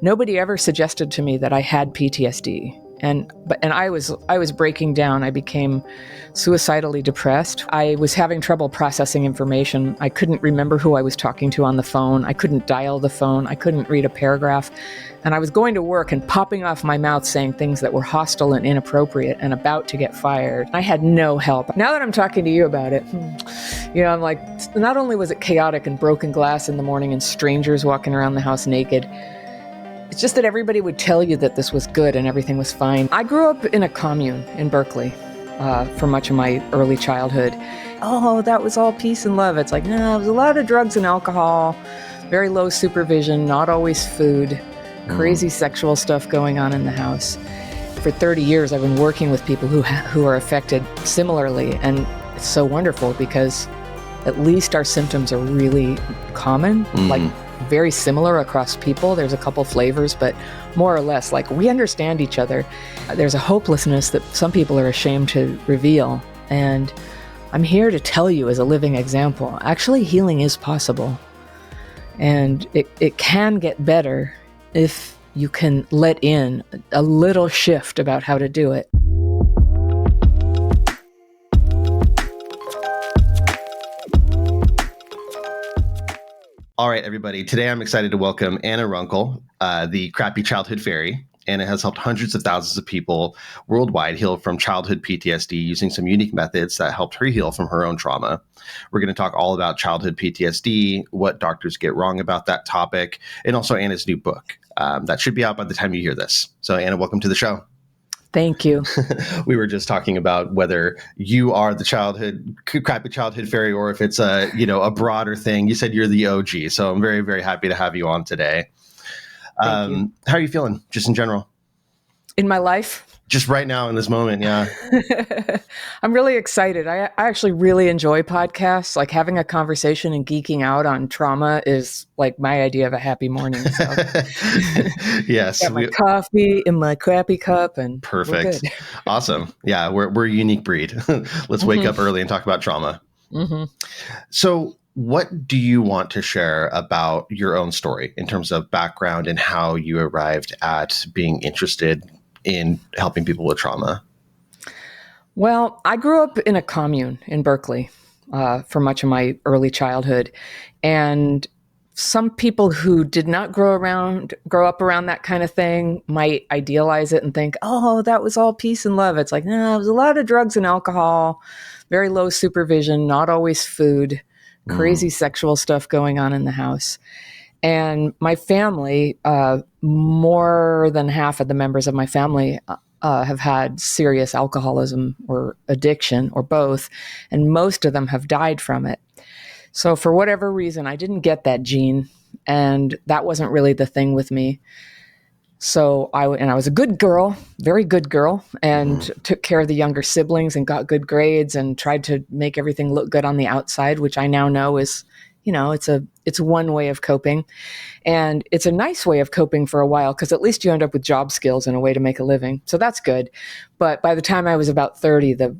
Nobody ever suggested to me that I had PTSD. And I was breaking down. I became suicidally depressed. I was having trouble processing information. I couldn't remember who I was talking to on the phone. I couldn't dial the phone. I couldn't read a paragraph. And I was going to work and popping off my mouth saying things that were hostile and inappropriate and about to get fired. I had no help. Now that I'm talking to you about it, I'm like, not only was it chaotic and broken glass in the morning and strangers walking around the house naked, it's just that everybody would tell you that this was good and everything was fine. I grew up in a commune in Berkeley for much of my early childhood. Oh, that was all peace and love. It's like, no, it was a lot of drugs and alcohol, very low supervision, not always food, crazy sexual stuff going on in the house. For 30 years, I've been working with people who are affected similarly, and it's so wonderful because at least our symptoms are really common, like very similar across people. There's a couple flavors, but more or less, like, we understand each other. There's a hopelessness that some people are ashamed to reveal. And I'm here to tell you as a living example, actually healing is possible. And it can get better if you can let in a little shift about how to do it. All right, everybody. Today, I'm excited to welcome Anna Runkle, the crappy childhood fairy. Anna has helped hundreds of thousands of people worldwide heal from childhood PTSD using some unique methods that helped her heal from her own trauma. We're going to talk all about childhood PTSD, what doctors get wrong about that topic, and also Anna's new book that should be out by the time you hear this. So, Anna, welcome to the show. Thank you. We were just talking about whether you are the crappy childhood fairy, or if it's a broader thing. You said you're the OG, so I'm very, very happy to have you on today. Thank you. How are you feeling, just in general? In my life? Just right now in this moment, yeah. I'm really excited. I actually really enjoy podcasts. Like, having a conversation and geeking out on trauma is like my idea of a happy morning. So. Yes. Got my coffee in my crappy cup, and perfect. We're good. Awesome. Yeah, we're a unique breed. Let's wake up early and talk about trauma. So what do you want to share about your own story in terms of background and how you arrived at being interested in helping people with trauma? Well, I grew up in a commune in Berkeley for much of my early childhood. And some people who did not grow up around that kind of thing might idealize it and think, oh, that was all peace and love. It's like, no, it was a lot of drugs and alcohol, very low supervision, not always food, crazy sexual stuff going on in the house. And my family, more than half of the members of my family have had serious alcoholism or addiction or both, and most of them have died from it. So for whatever reason, I didn't get that gene, and that wasn't really the thing with me. So I was a good girl, very good girl, and took care of the younger siblings and got good grades and tried to make everything look good on the outside, which I now know is, it's one way of coping. And it's a nice way of coping for a while, because at least you end up with job skills and a way to make a living. So that's good. But by the time I was about 30, the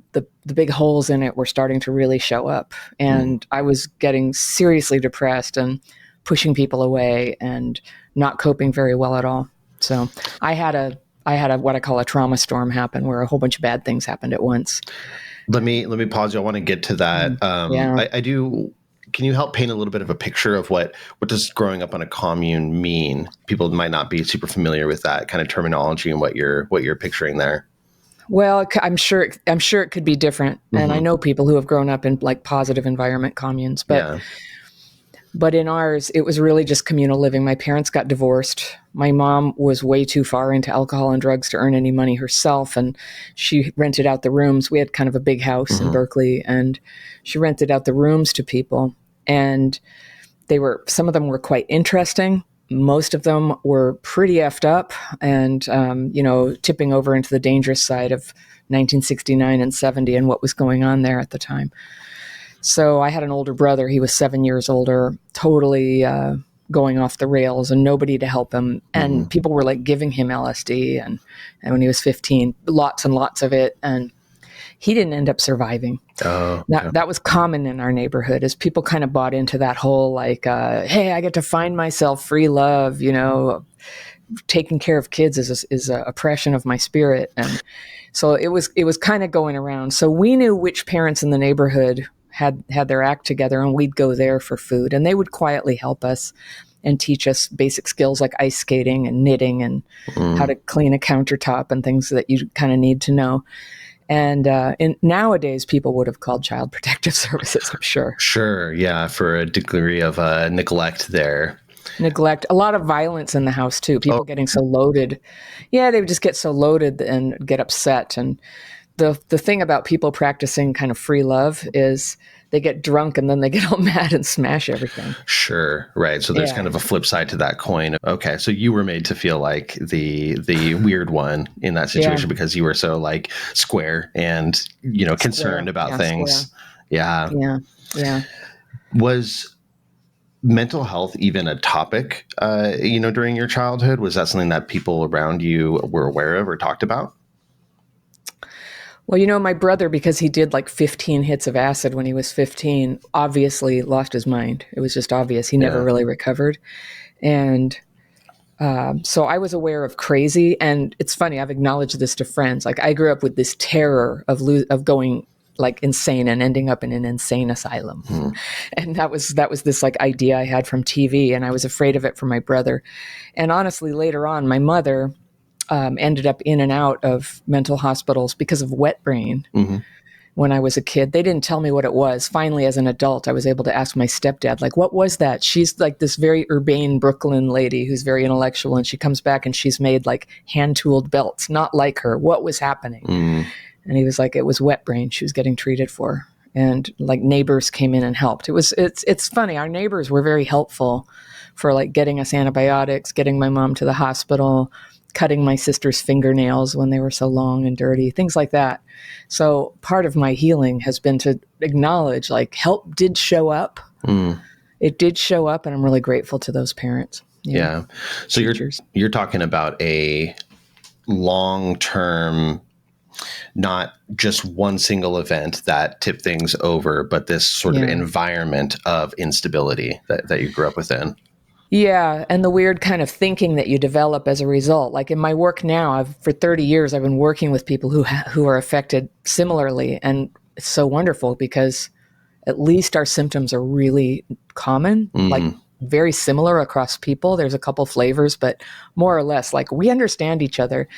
big holes in it were starting to really show up. And I was getting seriously depressed and pushing people away and not coping very well at all. So I had a what I call a trauma storm happen, where a whole bunch of bad things happened at once. Let me pause you. I want to get to that. I do. Can you help paint a little bit of a picture of what does growing up on a commune mean? People might not be super familiar with that kind of terminology and what you're picturing there. Well, I'm sure it could be different. And I know people who have grown up in like positive environment communes, but in ours, it was really just communal living. My parents got divorced. My mom was way too far into alcohol and drugs to earn any money herself, and she rented out the rooms. We had kind of a big house in Berkeley, and she rented out the rooms to people. And some of them were quite interesting. Most of them were pretty effed up and, tipping over into the dangerous side of 1969 and 70 and what was going on there at the time. So I had an older brother. He was 7 years older, totally going off the rails, and nobody to help him. And people were like giving him LSD. And when he was 15, lots and lots of it. And he didn't end up surviving. Oh, okay. That was common in our neighborhood, as people kind of bought into that whole like, hey, I get to find myself, free love, taking care of kids is a oppression of my spirit. And so it was kind of going around. So we knew which parents in the neighborhood had their act together, and we'd go there for food, and they would quietly help us and teach us basic skills like ice skating and knitting and how to clean a countertop and things that you kind of need to know. And nowadays, people would have called Child Protective Services, I'm sure. Sure, yeah, for a degree of neglect there. Neglect, a lot of violence in the house too. People getting so loaded. Yeah, they would just get so loaded and get upset. And the thing about people practicing kind of free love is they get drunk and then they get all mad and smash everything. Sure, right. So there's kind of a flip side to that coin. Okay, so you were made to feel like the weird one in that situation because you were so like square and concerned about things. Square. Yeah. Was mental health even a topic, during your childhood? Was that something that people around you were aware of or talked about? Well, my brother, because he did like 15 hits of acid when he was 15, obviously lost his mind. It was just obvious. He never really recovered. And so I was aware of crazy. And it's funny, I've acknowledged this to friends. Like I grew up with this terror of going like insane and ending up in an insane asylum. And that was this like idea I had from TV, and I was afraid of it for my brother. And honestly, later on, my mother ended up in and out of mental hospitals because of wet brain. When I was a kid, they didn't tell me what it was. Finally, as an adult, I was able to ask my stepdad, like, what was that? She's like this very urbane Brooklyn lady who's very intellectual, and she comes back and she's made like hand-tooled belts, not like her. What was happening? And he was like, it was wet brain she was getting treated for. And like neighbors came in and helped. It's funny. Our neighbors were very helpful for like getting us antibiotics, getting my mom to the hospital, cutting my sister's fingernails when they were so long and dirty, things like that. So part of my healing has been to acknowledge like help did show up. It did show up, and I'm really grateful to those parents. Yeah. So you're talking about a long-term, not just one single event that tipped things over, but this sort of environment of instability that you grew up within. Yeah, and the weird kind of thinking that you develop as a result. Like in my work now, for 30 years, I've been working with people who are affected similarly, and it's so wonderful because at least our symptoms are really common, like very similar across people. There's a couple flavors, but more or less, like we understand each other.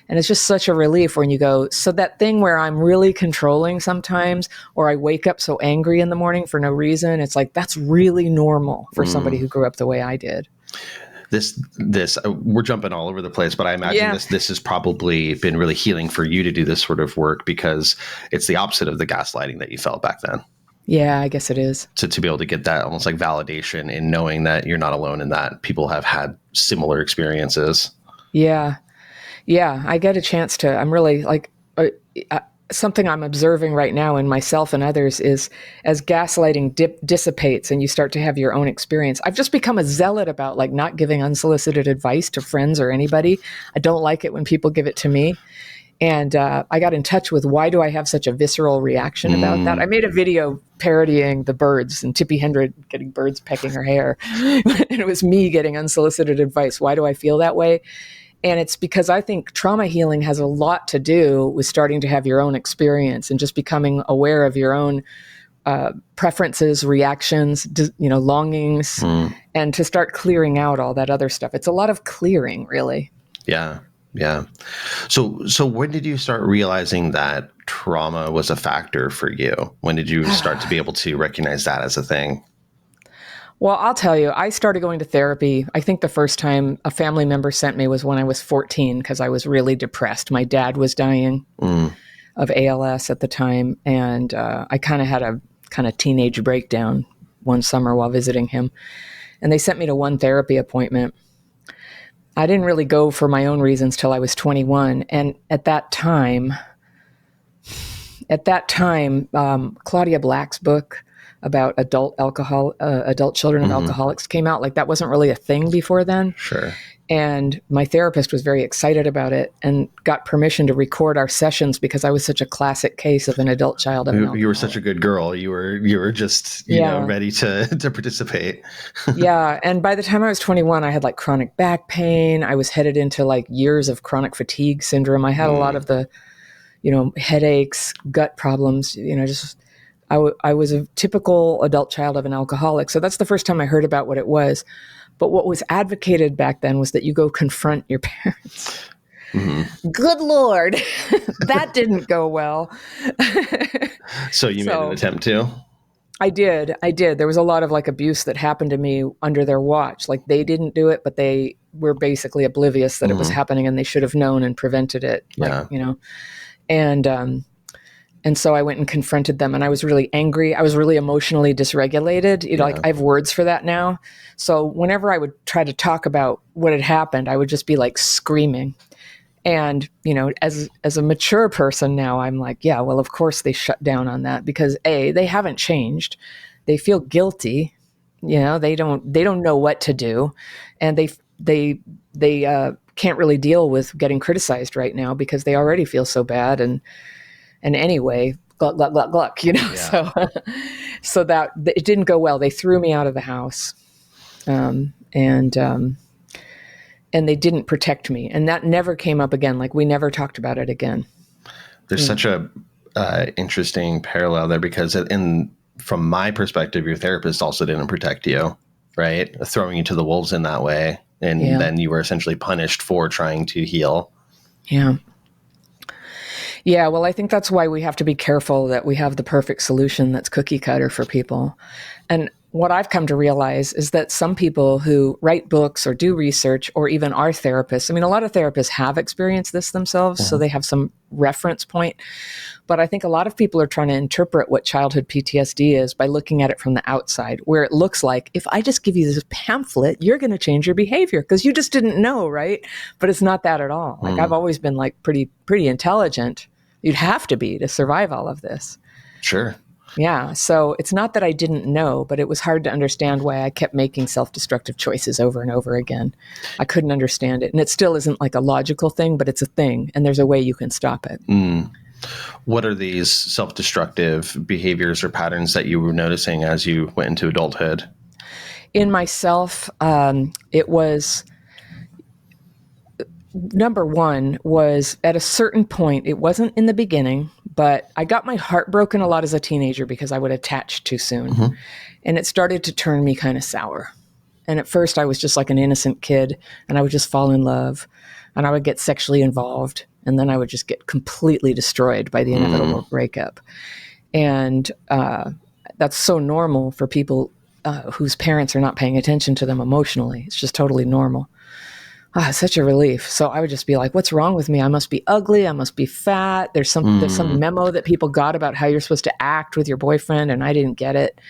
And it's just such a relief when you go, so that thing where I'm really controlling sometimes, or I wake up so angry in the morning for no reason, it's like, that's really normal for somebody who grew up the way I did. This we're jumping all over the place, but I imagine this has probably been really healing for you to do this sort of work because it's the opposite of the gaslighting that you felt back then. Yeah, I guess it is. To be able to get that almost like validation in knowing that you're not alone in that. People have had similar experiences. Yeah. Yeah, I get a chance to, I'm really like, something I'm observing right now in myself and others is as gaslighting dissipates and you start to have your own experience. I've just become a zealot about like not giving unsolicited advice to friends or anybody. I don't like it when people give it to me. And I got in touch with why do I have such a visceral reaction about that? I made a video parodying the birds and Tippi Hedren getting birds pecking her hair. And it was me getting unsolicited advice. Why do I feel that way? And it's because I think trauma healing has a lot to do with starting to have your own experience and just becoming aware of your own preferences, reactions, longings, and to start clearing out all that other stuff. It's a lot of clearing, really. Yeah. Yeah. So when did you start realizing that trauma was a factor for you? When did you start to be able to recognize that as a thing? Well, I'll tell you, I started going to therapy. I think the first time a family member sent me was when I was 14 because I was really depressed. My dad was dying of ALS at the time. And I kind of had a kind of teenage breakdown one summer while visiting him. And they sent me to one therapy appointment. I didn't really go for my own reasons till I was 21. And at that time, Claudia Black's book about adult children of alcoholics came out. Like that wasn't really a thing before then. Sure. And my therapist was very excited about it and got permission to record our sessions because I was such a classic case of an adult child of an alcoholic. You were such a good girl. You were just, you know, ready to participate. Yeah. And by the time I was 21, I had like chronic back pain. I was headed into like years of chronic fatigue syndrome. I had a lot of the, you know, headaches, gut problems, you know, just, I was a typical adult child of an alcoholic. So that's the first time I heard about what it was. But what was advocated back then was that you go confront your parents. Mm-hmm. Good Lord, that didn't go well. So you made an attempt to? I did. There was a lot of like abuse that happened to me under their watch. Like they didn't do it, but they were basically oblivious that it was happening and they should have known and prevented it. Like, you know, and so I went and confronted them and I was really angry. I was really emotionally dysregulated. You know, like I have words for that now. So whenever I would try to talk about what had happened, I would just be like screaming. And, you know, as a mature person now, I'm like, yeah, well, of course they shut down on that because they haven't changed. They feel guilty. You know, they don't know what to do. And they can't really deal with getting criticized right now because they already feel so bad. And anyway, gluck, you know, so that it didn't go well. They threw me out of the house, and they didn't protect me. And that never came up again. Like we never talked about it again. There's such a interesting parallel there because from my perspective, your therapist also didn't protect you, right? Throwing you to the wolves in that way. And then you were essentially punished for trying to heal. Yeah. Yeah, well, I think that's why we have to be careful that we have the perfect solution that's cookie cutter for people. And what I've come to realize is that some people who write books or do research or even are therapists, I mean, a lot of therapists have experienced this themselves, so they have some reference point. But I think a lot of people are trying to interpret what childhood PTSD is by looking at it from the outside, where it looks like, if I just give you this pamphlet, you're going to change your behavior because you just didn't know, right? But it's not that at all. Like I've always been like pretty intelligent. You'd have to be to survive all of this. Sure. Yeah. So it's not that I didn't know, but it was hard to understand why I kept making self-destructive choices over and over again. I couldn't understand it. And it still isn't like a logical thing, but it's a thing. And there's a way you can stop it. What are these self-destructive behaviors or patterns that you were noticing as you went into adulthood? In myself, it was... Number one was at a certain point, it wasn't in the beginning, but I got my heart broken a lot as a teenager because I would attach too soon. And it started to turn me kind of sour. And at first I was just like an innocent kid and I would just fall in love and I would get sexually involved and then I would just get completely destroyed by the inevitable breakup. And that's so normal for people whose parents are not paying attention to them emotionally. It's just totally normal. Such a relief. So I would just be like, what's wrong with me? I must be ugly. I must be fat. There's some memo that people got about how you're supposed to act with your boyfriend and I didn't get it.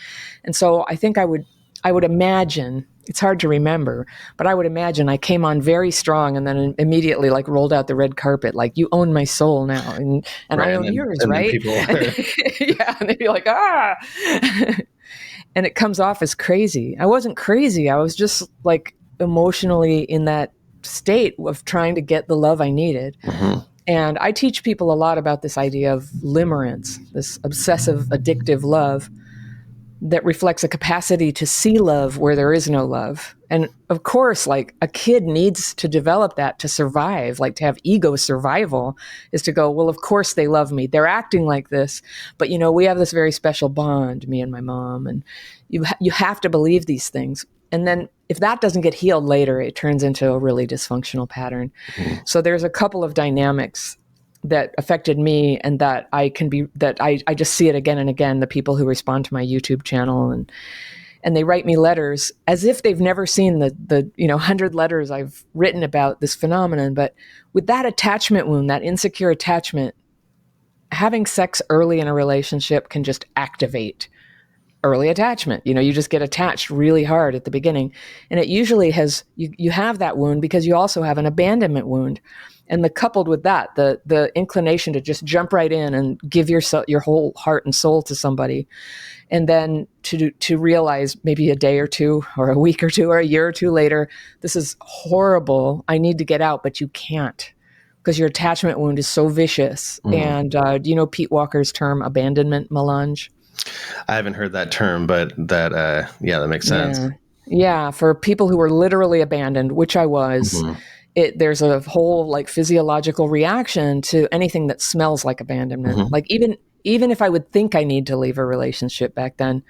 And so I think I would imagine, it's hard to remember, but I would imagine I came on very strong and then immediately like rolled out the red carpet, like you own my soul now and right, I own yours, right? Yeah, and they'd be like, and it comes off as crazy. I wasn't crazy. I was just like emotionally in that state of trying to get the love I needed. And I teach people a lot about this idea of limerence, this obsessive, addictive love that reflects a capacity to see love where there is no love. And of course, like a kid needs to develop that to survive, like to have ego survival is to go, well, of course they love me. They're acting like this, but you know, we have this very special bond, me and my mom, and you have to believe these things. And then if that doesn't get healed later, it turns into a really dysfunctional pattern. So there's a couple of dynamics that affected me and that I just see it again and again, the people who respond to my YouTube channel and they write me letters as if they've never seen the 100 letters I've written about this phenomenon. But with that attachment wound, that insecure attachment, having sex early in a relationship can just activate early attachment. You just get attached really hard at the beginning. And it usually you have that wound because you also have an abandonment wound. And coupled with that, the inclination to just jump right in and give your whole heart and soul to somebody. And then to realize maybe a day or two or a week or two or a year or two later, this is horrible. I need to get out, but you can't because your attachment wound is so vicious. And do you know Pete Walker's term, abandonment melange? I haven't heard that term, but that makes sense. Yeah. For people who were literally abandoned, which I was, there's a whole like physiological reaction to anything that smells like abandonment. Like even if I would think I need to leave a relationship back then,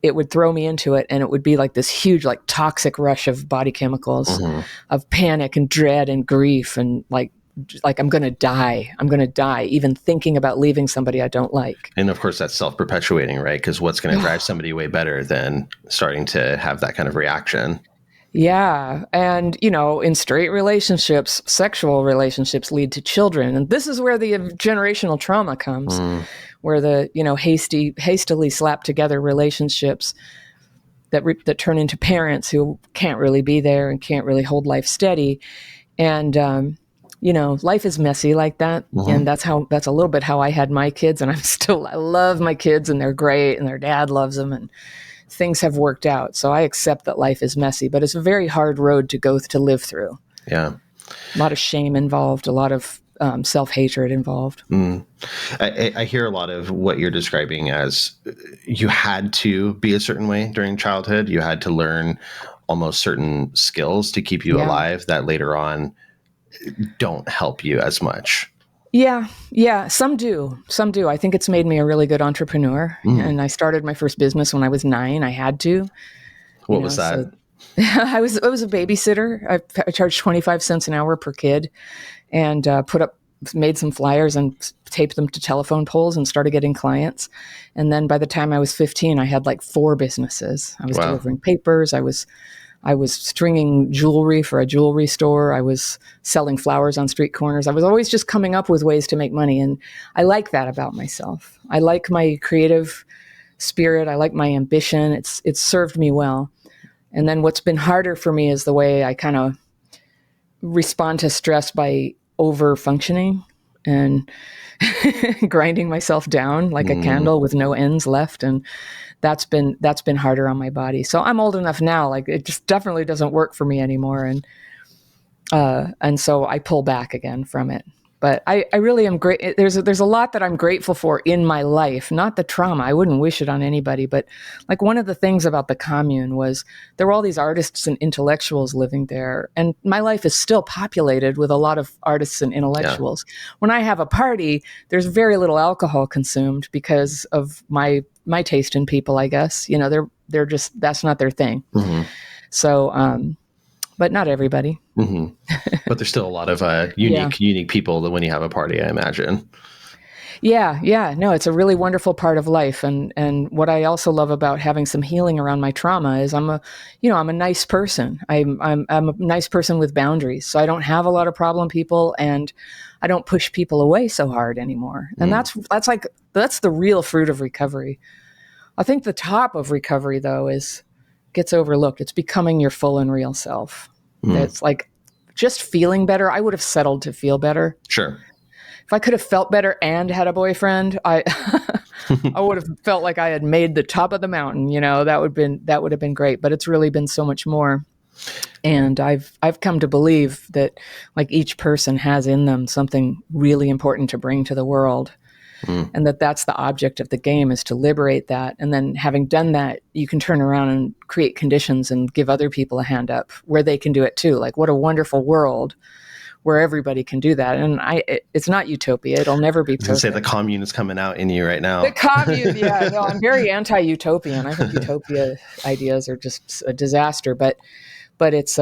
it would throw me into it. And it would be like this huge, like toxic rush of body chemicals of panic and dread and grief. And like I'm going to die. I'm going to die, even thinking about leaving somebody I don't like. And of course, that's self-perpetuating, right? Because what's going to drive somebody way better than starting to have that kind of reaction? Yeah. And, in straight relationships, sexual relationships lead to children. And this is where the generational trauma comes, where the, hastily slapped together relationships that turn into parents who can't really be there and can't really hold life steady. And, life is messy like that. And that's a little bit how I had my kids. And I love my kids and they're great and their dad loves them and things have worked out. So I accept that life is messy, but it's a very hard road to live through. Yeah. A lot of shame involved, a lot of self-hatred involved. I hear a lot of what you're describing as you had to be a certain way during childhood. You had to learn almost certain skills to keep you alive that later on don't help you as much. Yeah. Some do. I think it's made me a really good entrepreneur. And I started my first business when I was 9. I had to. What was that? So I was a babysitter. I charged 25 cents an hour per kid, and made some flyers and taped them to telephone poles and started getting clients. And then by the time I was 15, I had like 4 businesses. I was delivering papers. I was stringing jewelry for a jewelry store. I was selling flowers on street corners. I was always just coming up with ways to make money. And I like that about myself. I like my creative spirit. I like my ambition. It's served me well. And then what's been harder for me is the way I kind of respond to stress by over functioning and grinding myself down like a candle with no ends left. And that's been harder on my body. So I'm old enough now, like it just definitely doesn't work for me anymore. And so I pull back again from it. But I really am great. There's a lot that I'm grateful for in my life, not the trauma. I wouldn't wish it on anybody. But like one of the things about the Commune was there were all these artists and intellectuals living there. And my life is still populated with a lot of artists and intellectuals. Yeah. When I have a party, there's very little alcohol consumed because of my taste in people, I guess. They're just, that's not their thing. So, but not everybody. But there's still a lot of unique people that when you have a party, I imagine. Yeah. No, it's a really wonderful part of life. And what I also love about having some healing around my trauma is I'm a nice person. I'm a nice person with boundaries. So I don't have a lot of problem people and I don't push people away so hard anymore. And that's the real fruit of recovery. I think the top of recovery though gets overlooked. It's becoming your full and real self. It's like just feeling better. I would have settled to feel better. Sure. If I could have felt better and had a boyfriend, I would have felt like I had made the top of the mountain. That would have been great. But it's really been so much more. And I've come to believe that like each person has in them something really important to bring to the world. And that's the object of the game, is to liberate that. And then having done that, you can turn around and create conditions and give other people a hand up where they can do it too. Like what a wonderful world where everybody can do that. And it's not utopia. It'll never be perfect. I was going to say the commune is coming out in you right now. The commune, yeah. No, I'm very anti-utopian. I think utopia ideas are just a disaster, but it's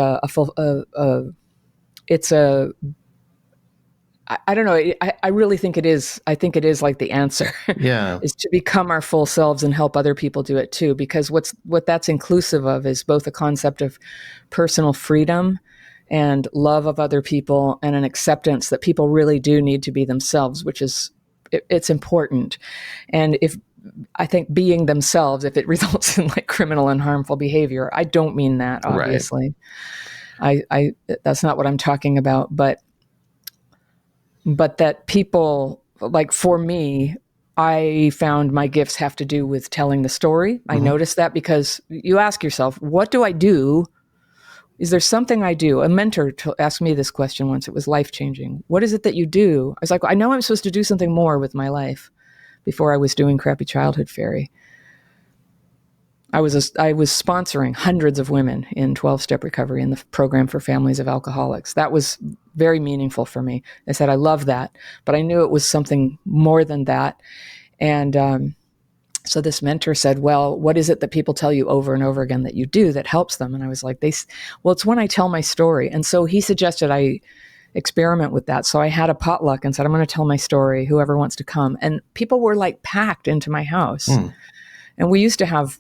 I don't know. I really think it is. I think it is like the answer. Yeah. Is to become our full selves and help other people do it too. Because what that's inclusive of is both a concept of personal freedom and love of other people and an acceptance that people really do need to be themselves, which is, it's important. And if I think, being themselves if it results in like criminal and harmful behavior. I don't mean that, obviously. Right. I that's not what I'm talking about, but that people, like for me, I found my gifts have to do with telling the story. I noticed that because you ask yourself, what do I do? Is there something I do? A mentor asked me this question once. It was life-changing. What is it that you do? I was like, I know I'm supposed to do something more with my life before I was doing Crappy Childhood Fairy. I was sponsoring hundreds of women in 12-step recovery in the program for families of alcoholics. That was very meaningful for me. I said, I love that, but I knew it was something more than that. And so this mentor said, well, what is it that people tell you over and over again that you do that helps them? And I was like, well, it's when I tell my story. And so he suggested I experiment with that. So I had a potluck and said, I'm going to tell my story, whoever wants to come. And people were like packed into my house. And we used to have,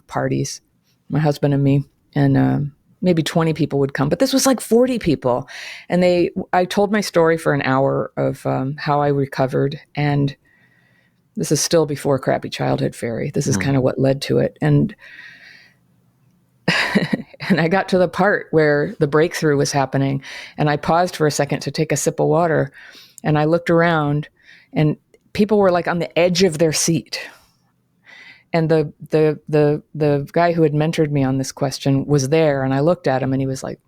parties, my husband and me, and maybe 20 people would come, but this was like 40 people. And I told my story for an hour of how I recovered. And this is still before Crappy Childhood Fairy. This is kind of what led to it. And and I got to the part where the breakthrough was happening. And I paused for a second to take a sip of water. And I looked around and people were like on the edge of their seat. And the guy who had mentored me on this question was there, and I looked at him and he was like,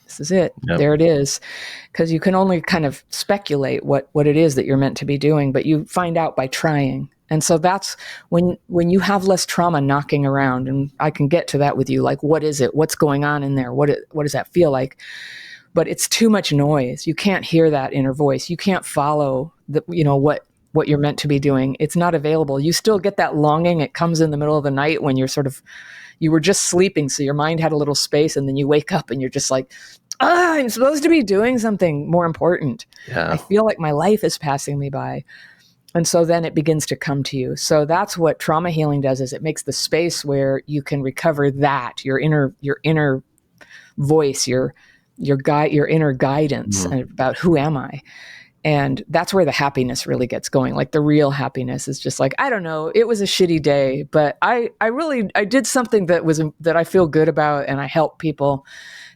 this is it. Yep. There it is. Because you can only kind of speculate what it is that you're meant to be doing, but you find out by trying. And so that's when you have less trauma knocking around, and I can get to that with you, like, what is it? What's going on in there? What does that feel like? But it's too much noise. You can't hear that inner voice. You can't follow what you're meant to be doing. It's not available. You still get that longing. It comes in the middle of the night when you were just sleeping. So your mind had a little space, and then you wake up and you're just like, I'm supposed to be doing something more important. Yeah. I feel like my life is passing me by. And so then it begins to come to you. So that's what trauma healing does, is it makes the space where you can recover that, your inner voice, your inner guidance about who am I? And that's where the happiness really gets going. Like the real happiness is just like, I don't know, it was a shitty day, but I did something that I feel good about, and I helped people,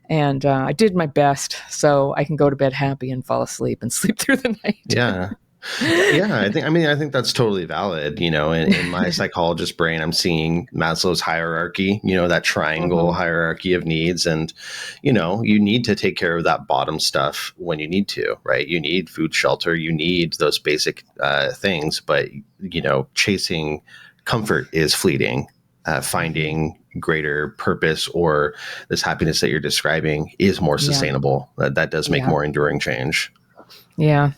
and I did my best, so I can go to bed happy and fall asleep and sleep through the night. Yeah. Yeah, I think that's totally valid. In my psychologist brain, I'm seeing Maslow's hierarchy, that triangle hierarchy of needs. And, you need to take care of that bottom stuff when you need to, right? You need food, shelter, you need those basic things. But, chasing comfort is fleeting. Finding greater purpose or this happiness that you're describing is more sustainable. That does make more enduring change. Yeah.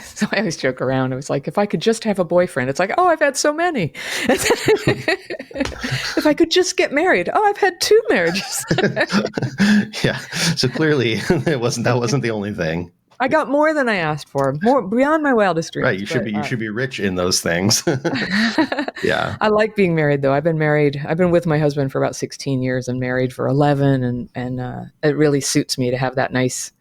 So I always joke around. I was like, if I could just have a boyfriend, it's like, oh, I've had so many. If I could just get married, oh, I've had 2 marriages. Yeah. So clearly that wasn't the only thing. I got more than I asked for, more beyond my wildest dreams. Right. You should be rich in those things. Yeah. I like being married though. I've been with my husband for about 16 years and married for 11. And it really suits me to have that nice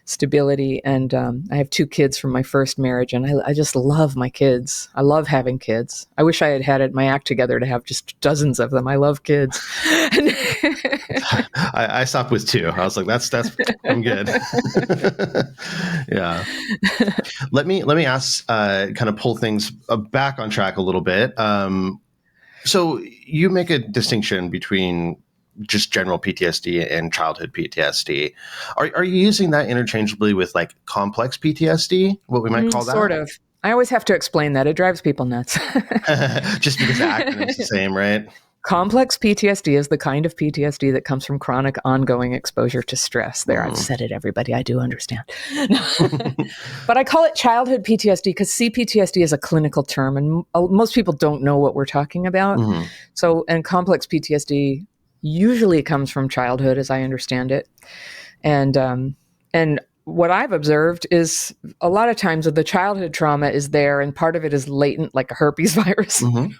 stability. And I have 2 kids from my first marriage, and I just love my kids. I love having kids. I wish I had my act together to have just dozens of them. I love kids. I stopped with 2. I was like, that's I'm good. Yeah. Let me ask, kind of pull things back on track a little bit. So you make a distinction between just general PTSD and childhood PTSD. Are you using that interchangeably with like complex PTSD, what we might call that? Sort of. I always have to explain that. It drives people nuts. Just because the acronym's the same, right? Complex PTSD is the kind of PTSD that comes from chronic ongoing exposure to stress. There, I've said it, everybody. I do understand. But I call it childhood PTSD because CPTSD is a clinical term, and most people don't know what we're talking about. So, and complex PTSD usually comes from childhood, as I understand it. And what I've observed is a lot of times the childhood trauma is there, and part of it is latent, like a herpes virus. Mm-hmm.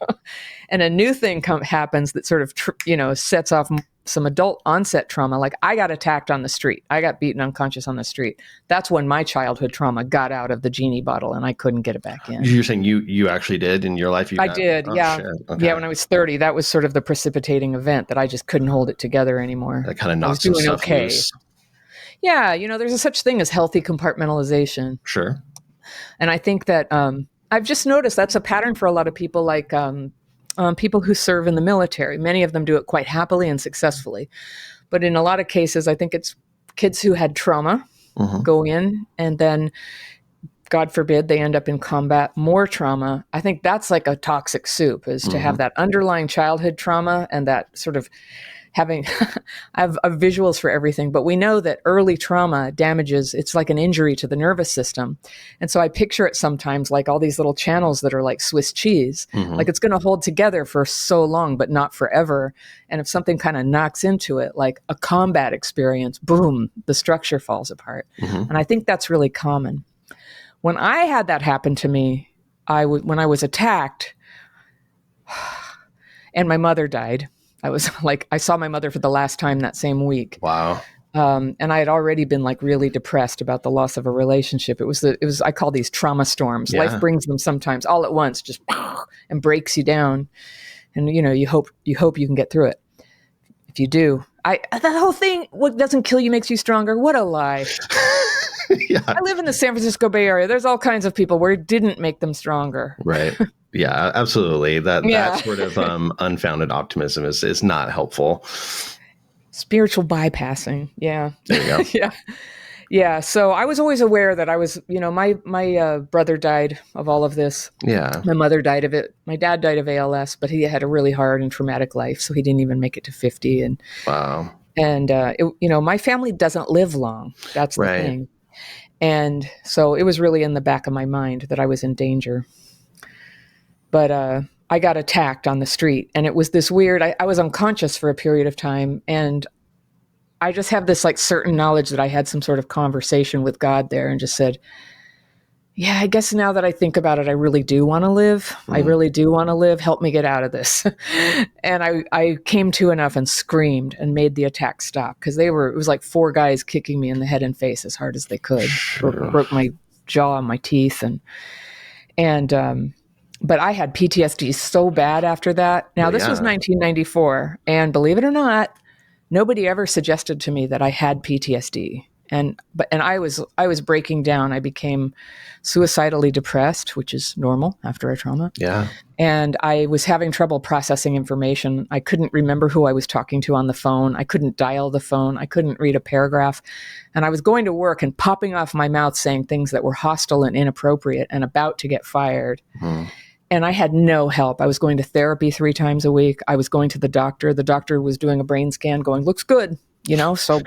And a new thing happens that sort of, sets off some adult onset trauma. Like I got attacked on the street. I got beaten unconscious on the street. That's when my childhood trauma got out of the genie bottle and I couldn't get it back in. You're saying you actually did in your life? I did, yeah. Shit. Okay. Yeah, when I was 30, that was sort of the precipitating event that I just couldn't hold it together anymore. That kind of knocked some stuff loose. Yeah, there's a such thing as healthy compartmentalization. Sure. And I think that I've just noticed that's a pattern for a lot of people, like people who serve in the military. Many of them do it quite happily and successfully. But in a lot of cases, I think it's kids who had trauma go in, and then, God forbid, they end up in combat, more trauma. I think that's like a toxic soup, is to have that underlying childhood trauma and that sort of having, I have visuals for everything, but we know that early trauma damages, it's like an injury to the nervous system. And so I picture it sometimes like all these little channels that are like Swiss cheese, like it's going to hold together for so long, but not forever. And if something kind of knocks into it, like a combat experience, boom, the structure falls apart. And I think that's really common. When I had that happen to me, when I was attacked and my mother died, I was like, I saw my mother for the last time that same week. Wow. And I had already been like really depressed about the loss of a relationship. It was I call these trauma storms. Yeah. Life brings them sometimes all at once, just and breaks you down. And you hope you can get through it. If you do, that whole thing, what doesn't kill you makes you stronger. What a lie. Yeah. I live in the San Francisco Bay Area. There's all kinds of people where it didn't make them stronger. Right. Yeah, absolutely. That sort of unfounded optimism is not helpful. Spiritual bypassing. Yeah. There you go. Yeah. Yeah. So I was always aware that I was, my brother died of all of this. Yeah. My mother died of it. My dad died of ALS, but he had a really hard and traumatic life. So he didn't even make it to 50. And, wow. And, my family doesn't live long. That's the thing. And so it was really in the back of my mind that I was in danger. But I got attacked on the street, and it was this weird, I was unconscious for a period of time, and I just have this like certain knowledge that I had some sort of conversation with God there and just said, yeah, I guess now that I think about it, I really do want to live. I really do want to live. Help me get out of this. And I came to enough and screamed and made the attack stop, because it was like 4 guys kicking me in the head and face as hard as they could. Broke my jaw and my teeth. But I had PTSD so bad after that. Now, this was 1994. And believe it or not, nobody ever suggested to me that I had PTSD. And I was breaking down. I became suicidally depressed, which is normal after a trauma. Yeah. And I was having trouble processing information. I couldn't remember who I was talking to on the phone. I couldn't dial the phone. I couldn't read a paragraph. And I was going to work and popping off my mouth saying things that were hostile and inappropriate and about to get fired. And I had no help. I was going to therapy 3 times a week. I was going to the doctor. The doctor was doing a brain scan going, looks good. So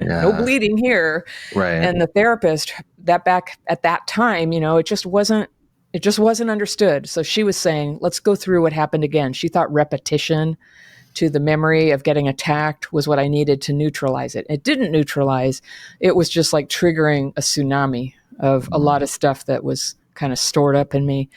no bleeding here. Right. And the therapist back at that time, it just wasn't understood. So she was saying, let's go through what happened again. She thought repetition to the memory of getting attacked was what I needed to neutralize it. It didn't neutralize. It was just like triggering a tsunami of a lot of stuff that was kind of stored up in me.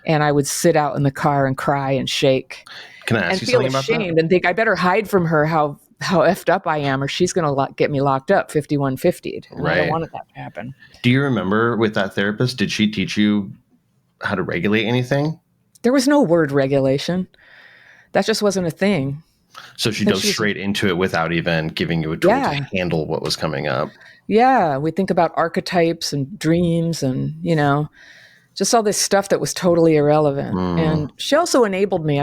And I would sit out in the car and cry and shake. Can I ask you something about that? And feel ashamed and think I better hide from her how effed up I am, or she's going to get me locked up 5150'd. Right. I don't want that to happen. Do you remember with that therapist, did she teach you how to regulate anything? There was no word regulation. That just wasn't a thing. So she dove straight into it without even giving you a tool to handle what was coming up. Yeah. We think about archetypes and dreams and, just all this stuff that was totally irrelevant. And she also enabled me.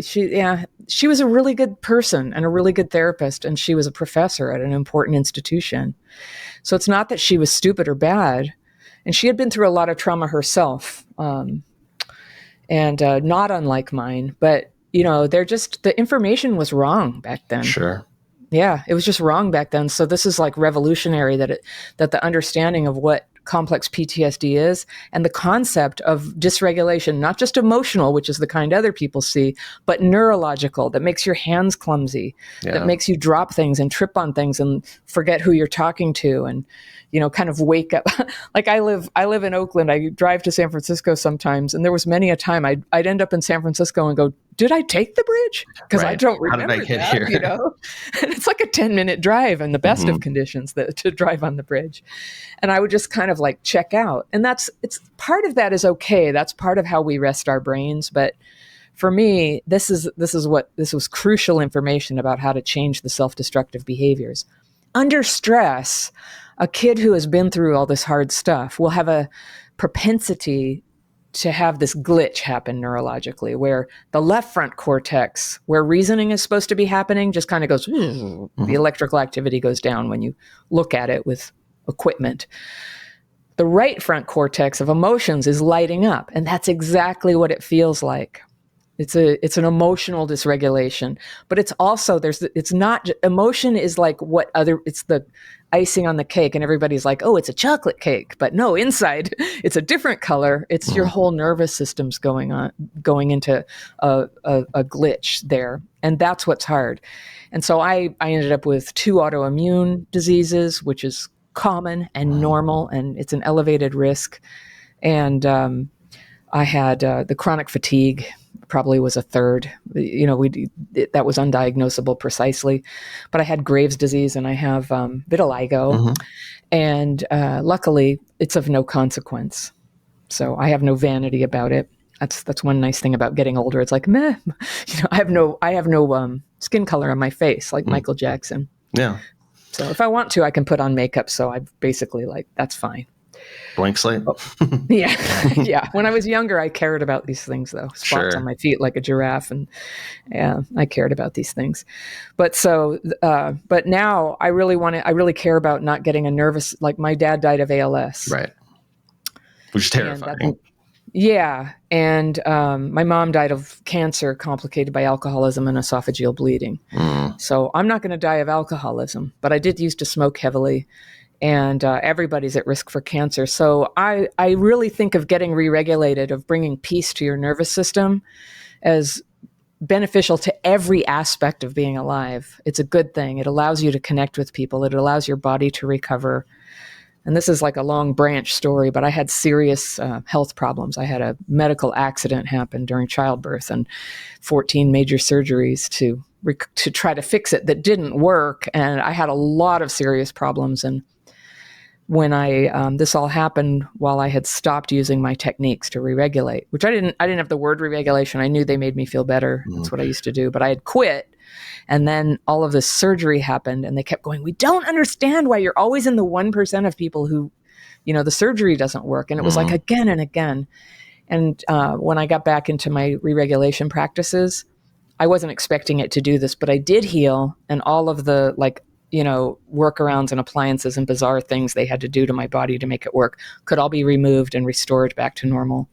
She was a really good person and a really good therapist. And she was a professor at an important institution. So it's not that she was stupid or bad. And she had been through a lot of trauma herself. And not unlike mine, but the information was wrong back then. Sure. Yeah, it was just wrong back then. So this is like revolutionary that the understanding of what complex PTSD is, and the concept of dysregulation, not just emotional, which is the kind other people see, but neurological, that makes your hands clumsy, that makes you drop things and trip on things and forget who you're talking to, and kind of wake up. Like I live in Oakland. I drive to San Francisco sometimes, and there was many a time I'd end up in San Francisco and go, did I take the bridge? Because I don't remember. How did I get that, here? And it's like a 10-minute drive in the best of conditions to drive on the bridge. And I would just kind of like check out. And it's part of that is okay. That's part of how we rest our brains. But for me, this was crucial information about how to change the self-destructive behaviors. Under stress, a kid who has been through all this hard stuff will have a propensity to have this glitch happen neurologically, where the left front cortex, where reasoning is supposed to be happening, just kind of goes, the electrical activity goes down when you look at it with equipment. The right front cortex of emotions is lighting up, and that's exactly what it feels like. It's an emotional dysregulation, but it's also, it's not, emotion is like it's the icing on the cake, and everybody's like, oh, it's a chocolate cake, but no, inside it's a different color. It's your whole nervous system's going into a glitch there. And that's what's hard. And so I ended up with 2 autoimmune diseases, which is common and normal, and it's an elevated risk. And I had the chronic fatigue, probably was a third. That was undiagnosable precisely. But I had Graves' disease, and I have vitiligo. And luckily, it's of no consequence. So I have no vanity about it. That's one nice thing about getting older. It's like, meh. I have no skin color on my face like Michael Jackson. Yeah. So if I want to, I can put on makeup. So I basically that's fine. Blank slate. Yeah. When I was younger, I cared about these things, though. Spots on my feet like a giraffe, and I cared about these things. But now I really care about not getting a nervous. Like my dad died of ALS, right? Which is terrifying. And my mom died of cancer complicated by alcoholism and esophageal bleeding. So I'm not going to die of alcoholism, but I did used to smoke heavily. And everybody's at risk for cancer. So I really think of getting re-regulated, of bringing peace to your nervous system, as beneficial to every aspect of being alive. It's a good thing. It allows you to connect with people. It allows your body to recover. And this is like a long branch story, but I had serious health problems. I had a medical accident happen during childbirth and 14 major surgeries to try to fix it that didn't work. And I had a lot of serious problems. And when this all happened while I had stopped using my techniques to re-regulate, which I didn't have the word re-regulation. I knew they made me feel better. That's what I used to do, but I had quit. And then all of this surgery happened, and they kept going, we don't understand why you're always in the 1% of people who, the surgery doesn't work. And it was like again and again. And when I got back into my re-regulation practices, I wasn't expecting it to do this, but I did heal, and all of the workarounds and appliances and bizarre things they had to do to my body to make it work could all be removed and restored back to normal.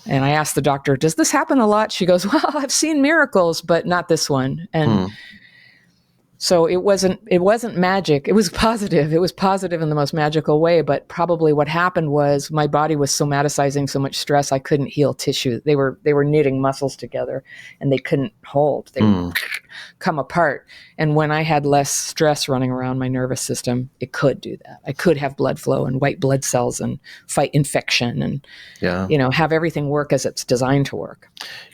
And I asked the doctor, does this happen a lot? She goes, well, I've seen miracles, but not this one. And so it wasn't magic. It was positive. It was positive in the most magical way. But probably what happened was my body was somaticizing so much stress, I couldn't heal tissue. They were knitting muscles together, and they couldn't hold. They would come apart. And when I had less stress running around my nervous system, it could do that. I could have blood flow and white blood cells and fight infection and have everything work as it's designed to work.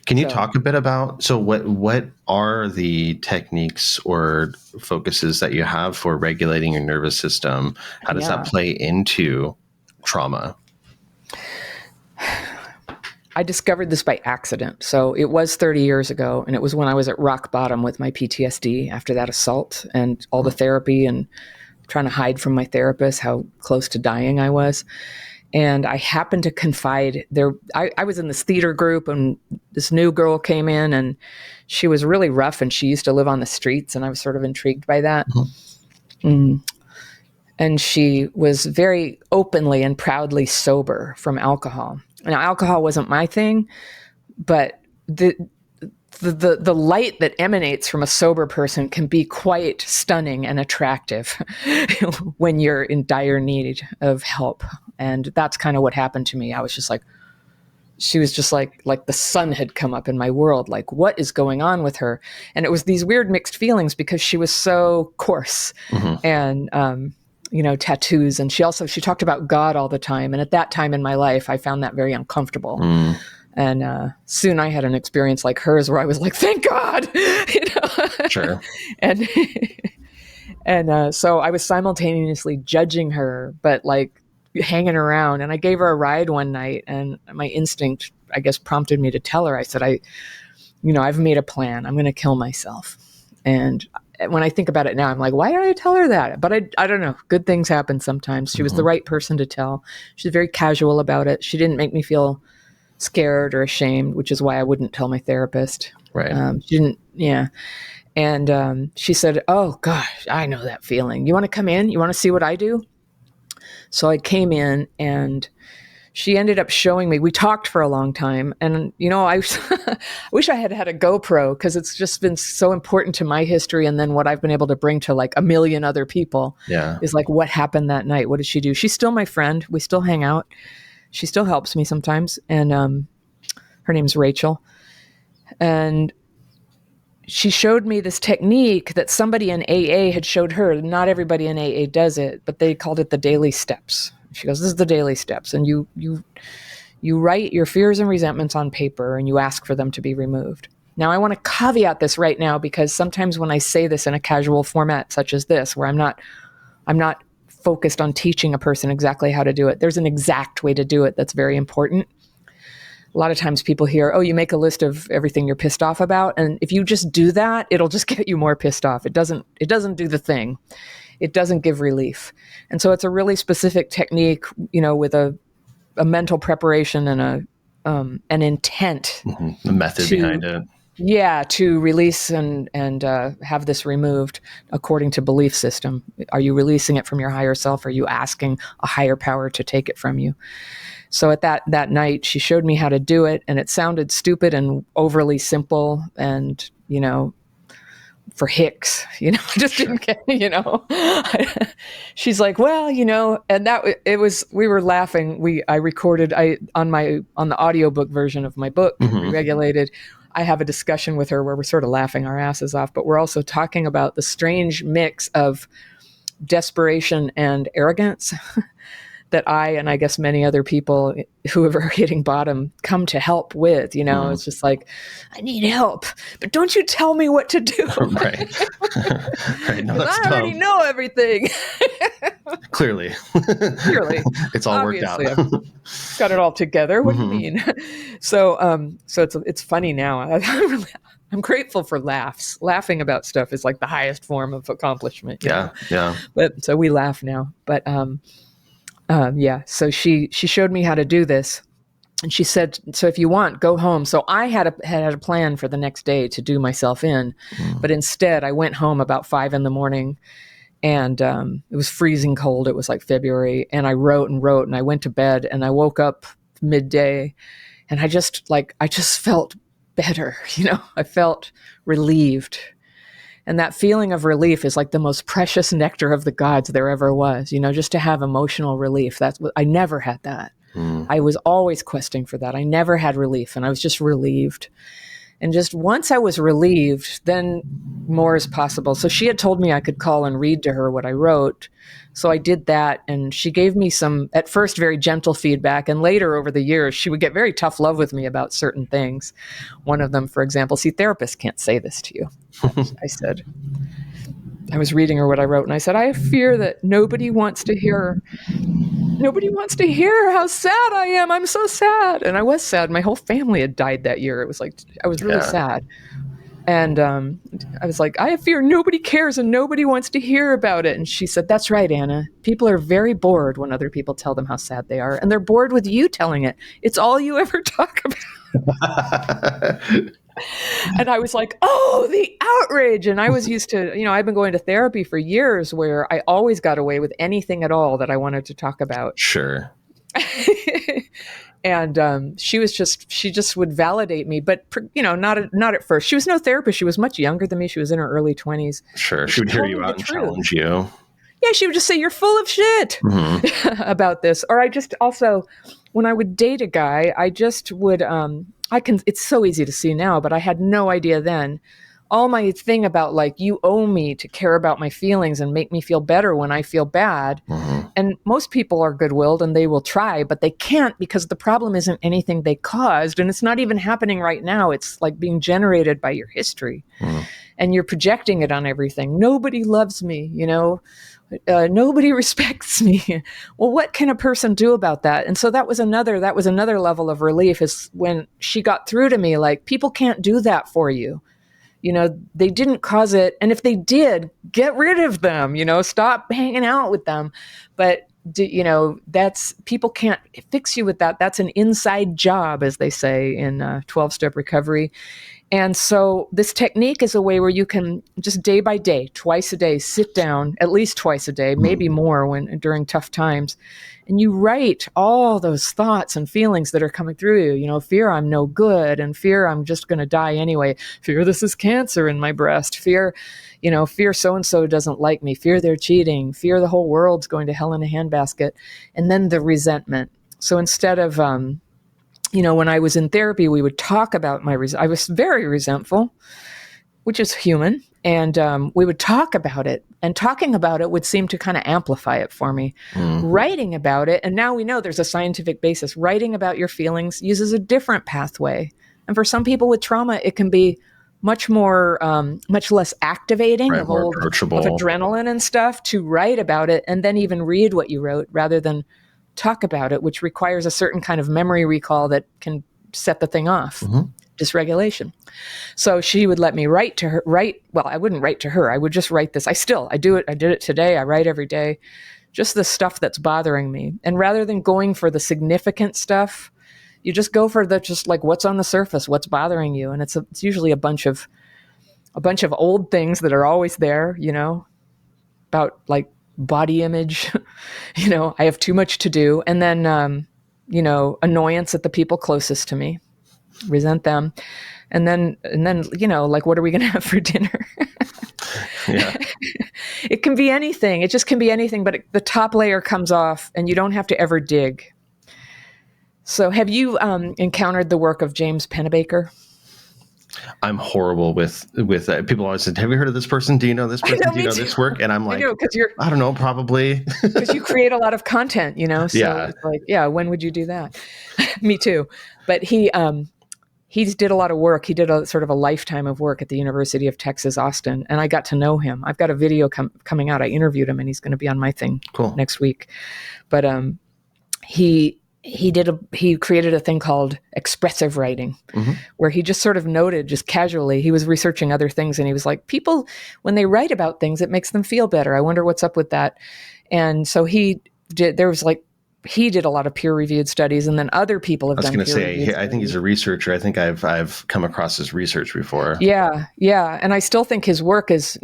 Can you talk a bit about, what are the techniques or focuses that you have for regulating your nervous system? How does that play into trauma? I discovered this by accident. So it was 30 years ago, and it was when I was at rock bottom with my PTSD after that assault and all the therapy and trying to hide from my therapist how close to dying I was. And I happened to confide there. I was in this theater group, and this new girl came in, and she was really rough, and she used to live on the streets, and I was sort of intrigued by that. And she was very openly and proudly sober from alcohol. Now, alcohol wasn't my thing, but the light that emanates from a sober person can be quite stunning and attractive when you're in dire need of help. And that's kind of what happened to me. I was just like, she was just like the sun had come up in my world. Like, what is going on with her? And it was these weird mixed feelings because she was so coarse and, tattoos. And she talked about God all the time. And at that time in my life, I found that very uncomfortable. And soon I had an experience like hers where I was like, thank God, Sure. and so I was simultaneously judging her, but like hanging around. And I gave her a ride one night, and my instinct, I guess, prompted me to tell her. I said, I've made a plan. I'm going to kill myself. And when I think about it now, I'm like, why did I tell her that? But I don't know. Good things happen sometimes. She was the right person to tell. She was very casual about it. She didn't make me feel scared or ashamed, which is why I wouldn't tell my therapist. Right. She didn't. Yeah. And she said, oh gosh, I know that feeling. You want to come in? You want to see what I do? So I came in, and she ended up showing me. We talked for a long time, and I wish I had had a GoPro, because it's just been so important to my history, and then what I've been able to bring to like a million other people is like what happened that night. What did she do? She's still my friend. We still hang out. She still helps me sometimes. And her name's Rachel. And she showed me this technique that somebody in AA had showed her. Not everybody in AA does it, but they called it the daily steps. She goes, this is the daily steps. And you write your fears and resentments on paper, and you ask for them to be removed. Now, I want to caveat this right now, because sometimes when I say this in a casual format such as this, where I'm not focused on teaching a person exactly how to do it. There's an exact way to do it that's very important. A lot of times people hear, oh, you make a list of everything you're pissed off about. And if you just do that, it'll just get you more pissed off. It doesn't do the thing. It doesn't give relief. And so it's a really specific technique, with a mental preparation and an intent. The method behind it. Yeah, to release and have this removed according to belief system. Are you releasing it from your higher self? Or are you asking a higher power to take it from you? So at that night, she showed me how to do it, and it sounded stupid and overly simple, and for hicks, just didn't get, She's like, well, and we were laughing. I recorded on the audiobook version of my book, Regulated. I have a discussion with her where we're sort of laughing our asses off, but we're also talking about the strange mix of desperation and arrogance that I, and I guess many other people who are hitting bottom, come to help with. It's just like, I need help, but don't you tell me what to do. Right. Right. No, that's I already know everything. Clearly. It's all Obviously, worked out. I've got it all together. What do you mean? So it's funny now. I'm grateful for laughs. Laughing about stuff is like the highest form of accomplishment. Yeah. But so we laugh now. But so she showed me how to do this, and she said, so if you want, go home. So I had a plan for the next day to do myself in, but instead I went home about 5 a.m, and it was freezing cold. It was like February, and I wrote, and I went to bed, and I woke up midday, and I just felt better. I felt relieved. And that feeling of relief is like the most precious nectar of the gods there ever was, just to have emotional relief. I never had that. I was always questing for that. I never had relief, and I was just relieved. And just once I was relieved, then more is possible. So she had told me I could call and read to her what I wrote. So I did that, and she gave me some, at first, very gentle feedback. And later, over the years, she would get very tough love with me about certain things. One of them, for example, see, therapists can't say this to you. I was reading her what I wrote, and I said, I fear that nobody wants to hear how sad I am. I'm so sad. And I was sad. My whole family had died that year. It was like, I was really sad. And I was like, I fear nobody cares and nobody wants to hear about it. And she said, that's right, Anna. People are very bored when other people tell them how sad they are. And they're bored with you telling it. It's all you ever talk about. And I was like, oh, the outrage. And I was used to, I've been going to therapy for years where I always got away with anything at all that I wanted to talk about. Sure. And she just would validate me, but not at first. She was no therapist. She was much younger than me. She was in her early 20s. Sure. She would hear you out and challenge you. Yeah, she would just say, "You're full of shit," about this. Or I just also, when I would date a guy, I just would, it's so easy to see now, but I had no idea then. All my thing about like, you owe me to care about my feelings and make me feel better when I feel bad. And most people are good-willed and they will try, but they can't, because the problem isn't anything they caused. And it's not even happening right now. It's like being generated by your history. And you're projecting it on everything. Nobody loves me, nobody respects me. Well, what can a person do about that? And so that was another level of relief, is when she got through to me, like, people can't do that for you. They didn't cause it. And if they did, get rid of them, stop hanging out with them. But, people can't fix you with that. That's an inside job, as they say in 12-step recovery. And so this technique is a way where you can just day by day, twice a day, sit down, at least twice a day, maybe more during tough times. And you write all those thoughts and feelings that are coming through you, fear I'm no good, and fear I'm just going to die anyway. Fear this is cancer in my breast. Fear, fear so-and-so doesn't like me. Fear they're cheating. Fear the whole world's going to hell in a handbasket. And then the resentment. So instead of, when I was in therapy, we would talk about I was very resentful, which is human. And we would talk about it, and talking about it would seem to kind of amplify it for me. Writing about it, and now we know there's a scientific basis. Writing about your feelings uses a different pathway. And for some people with trauma, it can be much less activating, right, more approachable, of adrenaline and stuff, to write about it and then even read what you wrote rather than talk about it, which requires a certain kind of memory recall that can set the thing off. Dysregulation. So she would let me write. Well, I wouldn't write to her. I would just write this. I do it. I did it today. I write every day, just the stuff that's bothering me. And rather than going for the significant stuff, you just go for just like what's on the surface, what's bothering you. And it's usually a bunch of old things that are always there, about like body image, I have too much to do. And then, annoyance at the people closest to me, resent them. And then, like, what are we going to have for dinner? Yeah. It can be anything. It just can be anything, but the top layer comes off and you don't have to ever dig. So have you encountered the work of James Pennebaker? I'm horrible with that. People always said, have you heard of this person? Do you know this person? Do you know this work? And I'm like, I don't know, probably. Because you create a lot of content, So yeah. It's like, when would you do that? Me too. But he did a lot of work. He did a sort of a lifetime of work at the University of Texas, Austin. And I got to know him. I've got a video coming out. I interviewed him and he's going to be on my thing next week. But he created a thing called expressive writing, where he just sort of noted, just casually, he was researching other things. And he was like, people, when they write about things, it makes them feel better. I wonder what's up with that. And so he did a lot of peer-reviewed studies, and then other people have done peer-reviewed studies. I was going to say, I think he's a researcher. I think I've come across his research before. Yeah. And I still think his work Huberman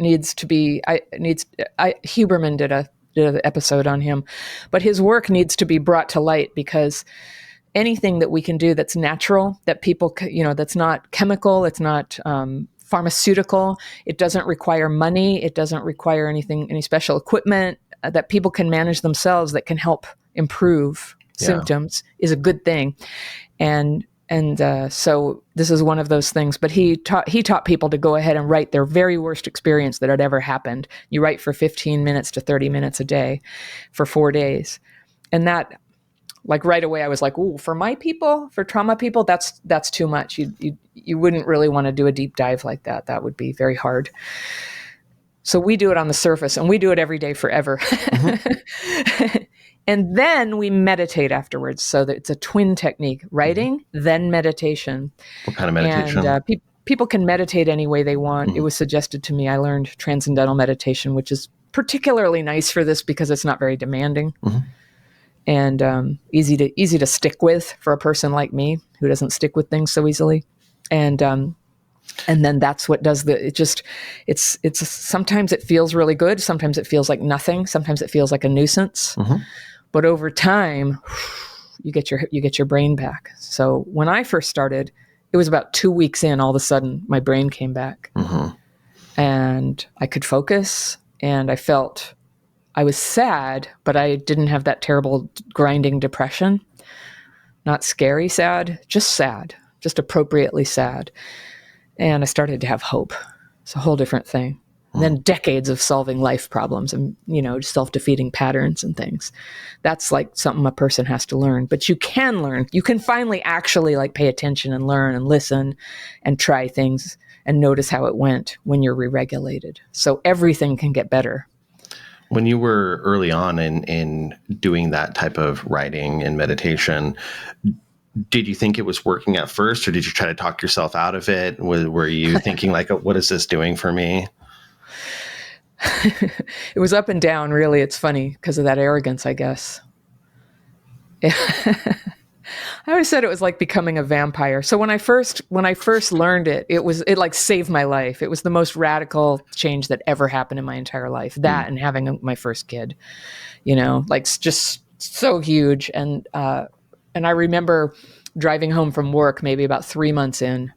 did an episode on him, but his work needs to be brought to light, because anything that we can do that's natural, that people, that's not chemical, it's not pharmaceutical, it doesn't require money, it doesn't require any special equipment, that people can manage themselves, that can help improve symptoms, is a good thing. And so this is one of those things. But he taught people to go ahead and write their very worst experience that had ever happened. You write for 15 minutes to 30 minutes a day for 4 days. And that, like, right away I was like, ooh, for my people, for trauma people, that's too much. You wouldn't really want to do a deep dive like that. That would be very hard. So we do it on the surface, and we do it every day forever. And then we meditate afterwards. So that it's a twin technique: writing, then meditation. What kind of meditation? And people can meditate any way they want. It was suggested to me. I learned transcendental meditation, which is particularly nice for this because it's not very demanding and easy to stick with for a person like me who doesn't stick with things so easily. And then that's what does it's sometimes it feels really good. Sometimes it feels like nothing. Sometimes it feels like a nuisance. But over time, you get your brain back. So when I first started, it was about 2 weeks in, all of a sudden my brain came back and I could focus, and I was sad, but I didn't have that terrible grinding depression. Not scary sad, just appropriately sad. And I started to have hope. It's a whole different thing. And then decades of solving life problems and, self-defeating patterns and things. That's like something a person has to learn. But you can learn. You can finally actually like pay attention and learn and listen and try things and notice how it went when you're re-regulated. So everything can get better. When you were early on in doing that type of writing and meditation, did you think it was working at first, or did you try to talk yourself out of it? Were you thinking like, what is this doing for me? It was up and down, really. It's funny because of that arrogance, I guess. I always said it was like becoming a vampire. So when I first learned it, it like saved my life. It was the most radical change that ever happened in my entire life. That and having my first kid, like just so huge. And I remember driving home from work, maybe about 3 months in,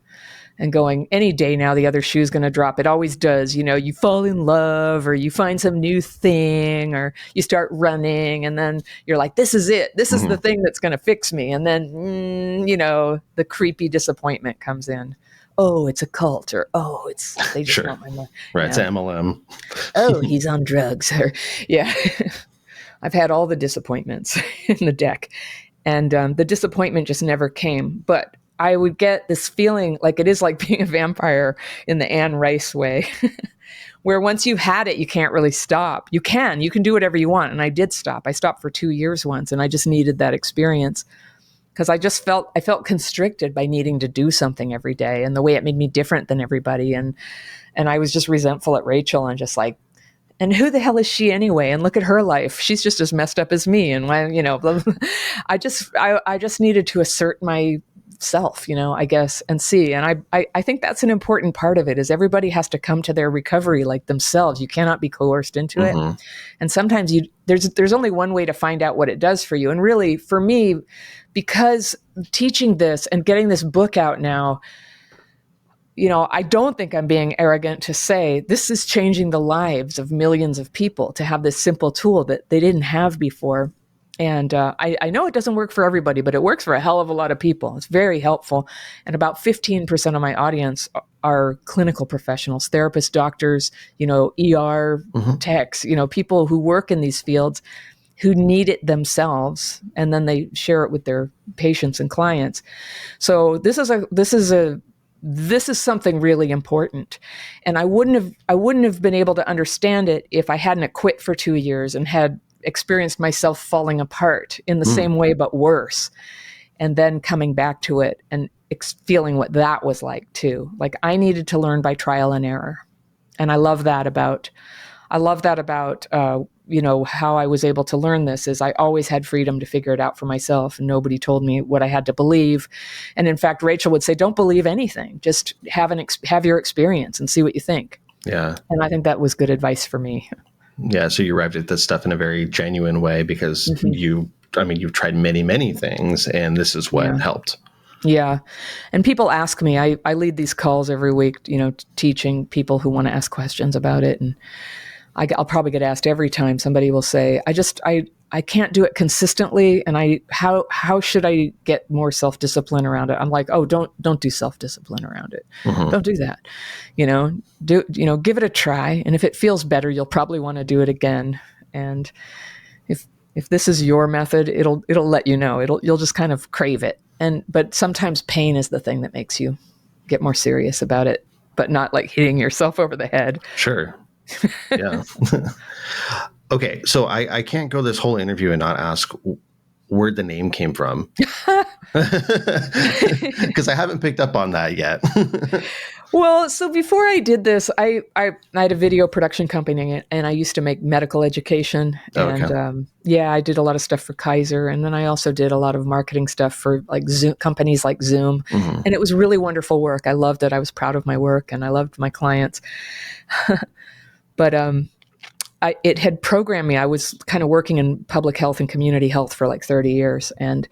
and going, any day now, the other shoe's going to drop. It always does. You fall in love, or you find some new thing, or you start running, and then you're like, this is it. This is the thing that's going to fix me. And then, the creepy disappointment comes in. Oh, it's a cult, or, they just want my money. Right, it's MLM. Oh, he's on drugs. Or, yeah. I've had all the disappointments in the deck. And the disappointment just never came. But I would get this feeling like it is like being a vampire in the Anne Rice way, where once you've had it, you can't really stop. You can do whatever you want. And I did stop. I stopped for 2 years once, and I just needed that experience because I felt constricted by needing to do something every day, and the way it made me different than everybody. And I was just resentful at Rachel and just like, and who the hell is she anyway? And look at her life. She's just as messed up as me. And I just needed to assert myself, I guess, and see. And I think that's an important part of it, is everybody has to come to their recovery like themselves. You cannot be coerced into it. And sometimes there's only one way to find out what it does for you. And really, for me, because teaching this and getting this book out now, I don't think I'm being arrogant to say this is changing the lives of millions of people to have this simple tool that they didn't have before. And I know it doesn't work for everybody, but it works for a hell of a lot of people. It's very helpful. And about 15% of my audience are clinical professionals, therapists, doctors, ER techs, people who work in these fields who need it themselves. And then they share it with their patients and clients. So this is something really important. And I wouldn't have been able to understand it if I hadn't quit for 2 years and had experienced myself falling apart in the same way, but worse. And then coming back to it and feeling what that was like too. Like I needed to learn by trial and error. And I love that about how I was able to learn this is I always had freedom to figure it out for myself, and nobody told me what I had to believe. And in fact, Rachel would say, don't believe anything, just have your experience and see what you think. Yeah. And I think that was good advice for me. Yeah. So you arrived at this stuff in a very genuine way because you've tried many, many things, and this is what helped. Yeah. And people ask me, I lead these calls every week, teaching people who want to ask questions about it. And I'll probably get asked every time. Somebody will say, I can't do it consistently. And how should I get more self-discipline around it? I'm like, oh, don't do self-discipline around it. Don't do that. Give it a try. And if it feels better, you'll probably want to do it again. And if this is your method, it'll let you know. You'll just kind of crave it. But sometimes pain is the thing that makes you get more serious about it, but not like hitting yourself over the head. Sure. Yeah. Okay. So I can't go this whole interview and not ask where the name came from. Because I haven't picked up on that yet. Well, so before I did this, I had a video production company, and I used to make medical education. And I did a lot of stuff for Kaiser. And then I also did a lot of marketing stuff for like Zoom, companies like Zoom. And it was really wonderful work. I loved it. I was proud of my work and I loved my clients. But it had programmed me. I was kind of working in public health and community health for like 30 years. And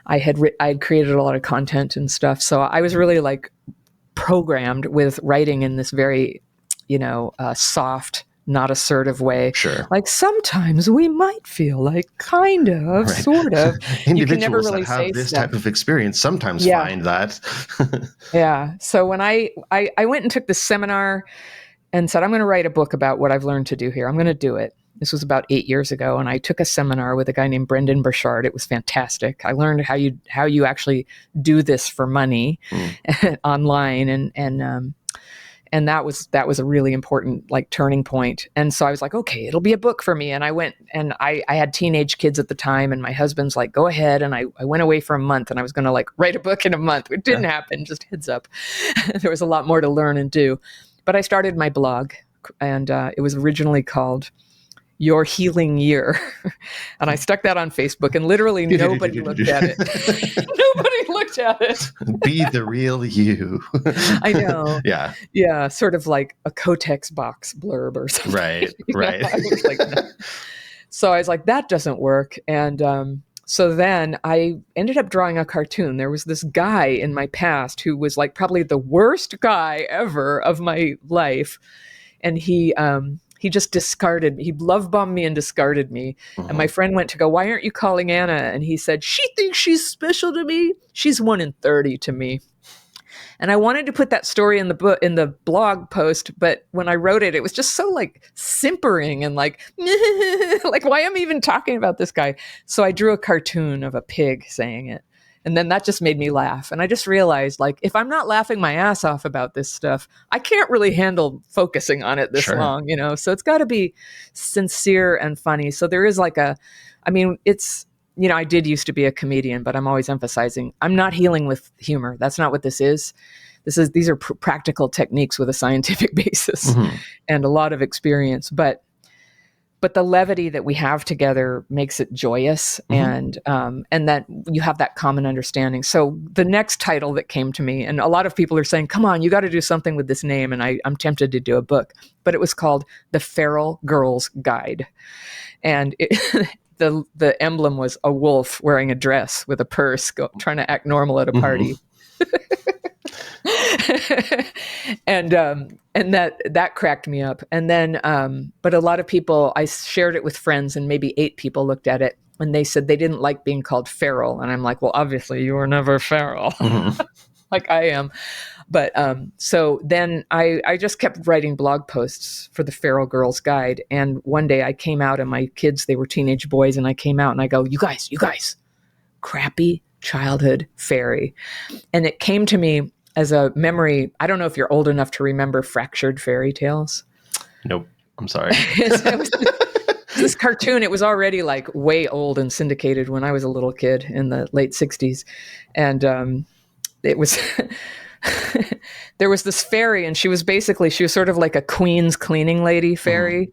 I had created a lot of content and stuff. So I was really like programmed with writing in this very, soft, not assertive way. Sure. Like sometimes we might feel like kind of, sort of. You can never really that have say this stuff. type of experience sometimes find that. Yeah. So when I went and took the seminar and said, I'm going to write a book about what I've learned to do here. I'm going to do it. This was about 8 years ago. And I took a seminar with a guy named Brendan Burchard. It was fantastic. I learned how you actually do this for money online. And that was a really important like turning point. And so I was like, okay, it'll be a book for me. And I went and I had teenage kids at the time, and my husband's like, go ahead. And I went away for a month, and I was going to like write a book in a month. It didn't happen, just heads up. There was a lot more to learn and do. But I started my blog, and it was originally called Your Healing Year. And I stuck that on Facebook, and literally nobody looked at it. Nobody looked at it. Be the real you. I know. Yeah. Yeah. Sort of like a Kotex box blurb or something. Right. Right. I was like, no. So I was like, that doesn't work. And so then I ended up drawing a cartoon. There was this guy in my past who was like probably the worst guy ever of my life. And he just discarded me. He love bombed me and discarded me. Mm-hmm. And my friend went to go, why aren't you calling Anna? And he said, she thinks she's special to me. She's 1 in 30 to me. And I wanted to put that story in the book, in the blog post, but when I wrote it, it was just so like simpering and like, like, why am I even talking about this guy? So I drew a cartoon of a pig saying it. And then that just made me laugh. And I just realized, like, if I'm not laughing my ass off about this stuff, I can't really handle focusing on it this long, So it's got to be sincere and funny. So there is like it's, I did used to be a comedian, but I'm always emphasizing I'm not healing with humor. That's not what this is. These are practical techniques with a scientific basis and a lot of experience. But the levity that we have together makes it joyous, and that you have that common understanding. So the next title that came to me, and a lot of people are saying, come on, you got to do something with this name. And I'm tempted to do a book, but it was called The Feral Girl's Guide. And the emblem was a wolf wearing a dress with a purse trying to act normal at a party. And that cracked me up. And then, but a lot of people, I shared it with friends, and maybe 8 people looked at it, and they said they didn't like being called feral. And I'm like, well, obviously you were never feral, like I am. But so then I just kept writing blog posts for the Feral Girl's Guide. And one day I came out, and my kids, they were teenage boys, and I came out and I go, you guys, crappy childhood fairy. And it came to me as a memory. I don't know if you're old enough to remember fractured fairy tales. Nope. I'm sorry. It was this cartoon. It was already like way old and syndicated when I was a little kid in the late 60s. And it was... there was this fairy, and she was sort of like a Queen's cleaning lady fairy.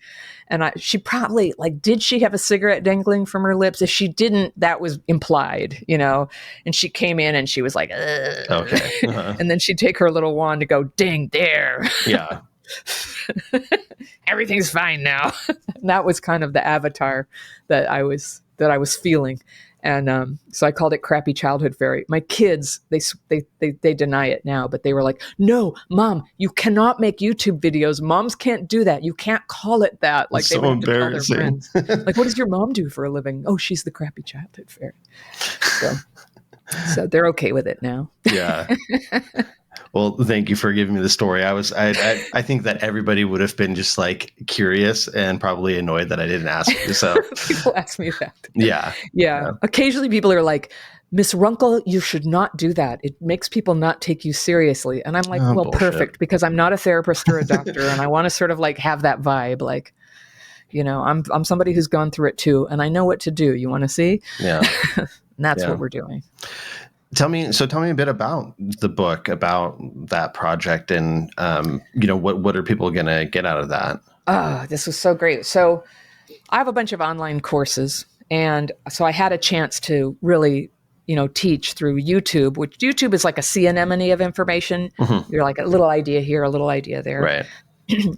And she probably, like, did she have a cigarette dangling from her lips? If she didn't, that was implied, and she came in and she was like, ugh. Okay. And then she'd take her little wand to go, ding, there. Yeah. Everything's fine now. And that was kind of the avatar that I was feeling. And so I called it Crappy Childhood Fairy. My kids, they deny it now, but they were like, no, Mom, you cannot make YouTube videos. Moms can't do that. You can't call it that. Like, they would have to tell their friends. Like, what does your mom do for a living? Oh, she's the Crappy Childhood Fairy. So they're okay with it now. Yeah. Well, thank you for giving me the story. I think that everybody would have been just like curious and probably annoyed that I didn't ask you. So people ask me that. Yeah. Occasionally people are like, Miss Runkle, you should not do that. It makes people not take you seriously. And I'm like, well, bullshit. Perfect, because I'm not a therapist or a doctor, and I want to sort of like have that vibe. Like, I'm somebody who's gone through it too, and I know what to do. You want to see? Yeah. And that's what we're doing. Tell me a bit about the book, about that project, and what are people going to get out of that? Oh, this was so great. So I have a bunch of online courses, and so I had a chance to really, teach through YouTube, which YouTube is like a sea anemone of information. You're like a little idea here, a little idea there. Right.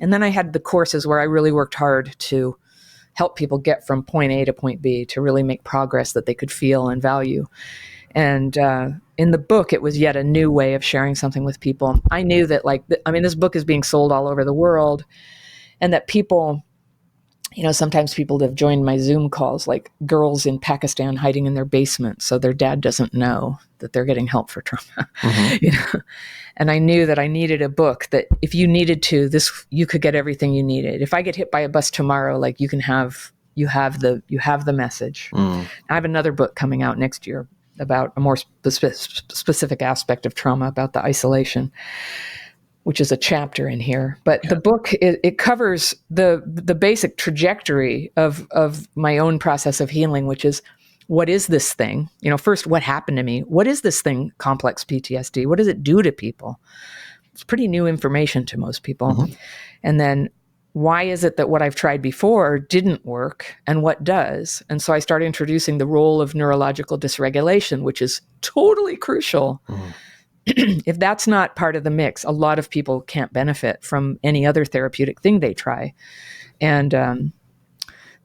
And then I had the courses where I really worked hard to help people get from point A to point B to really make progress that they could feel and value. And in the book, it was yet a new way of sharing something with people. I knew that, this book is being sold all over the world, and that people, sometimes people have joined my Zoom calls, like girls in Pakistan hiding in their basement so their dad doesn't know that they're getting help for trauma. Mm-hmm. And I knew that I needed a book that if you needed to, you could get everything you needed. If I get hit by a bus tomorrow, like you have the message. I have another book coming out next year about a more specific aspect of trauma, about the isolation, which is a chapter in here. But the book, it covers the basic trajectory of my own process of healing, which is, what is this thing? First, what happened to me? What is this thing, complex PTSD? What does it do to people? It's pretty new information to most people. Mm-hmm. And then, why is it that what I've tried before didn't work, and what does? And so I started introducing the role of neurological dysregulation, which is totally crucial. Mm-hmm. If that's not part of the mix, a lot of people can't benefit from any other therapeutic thing they try. And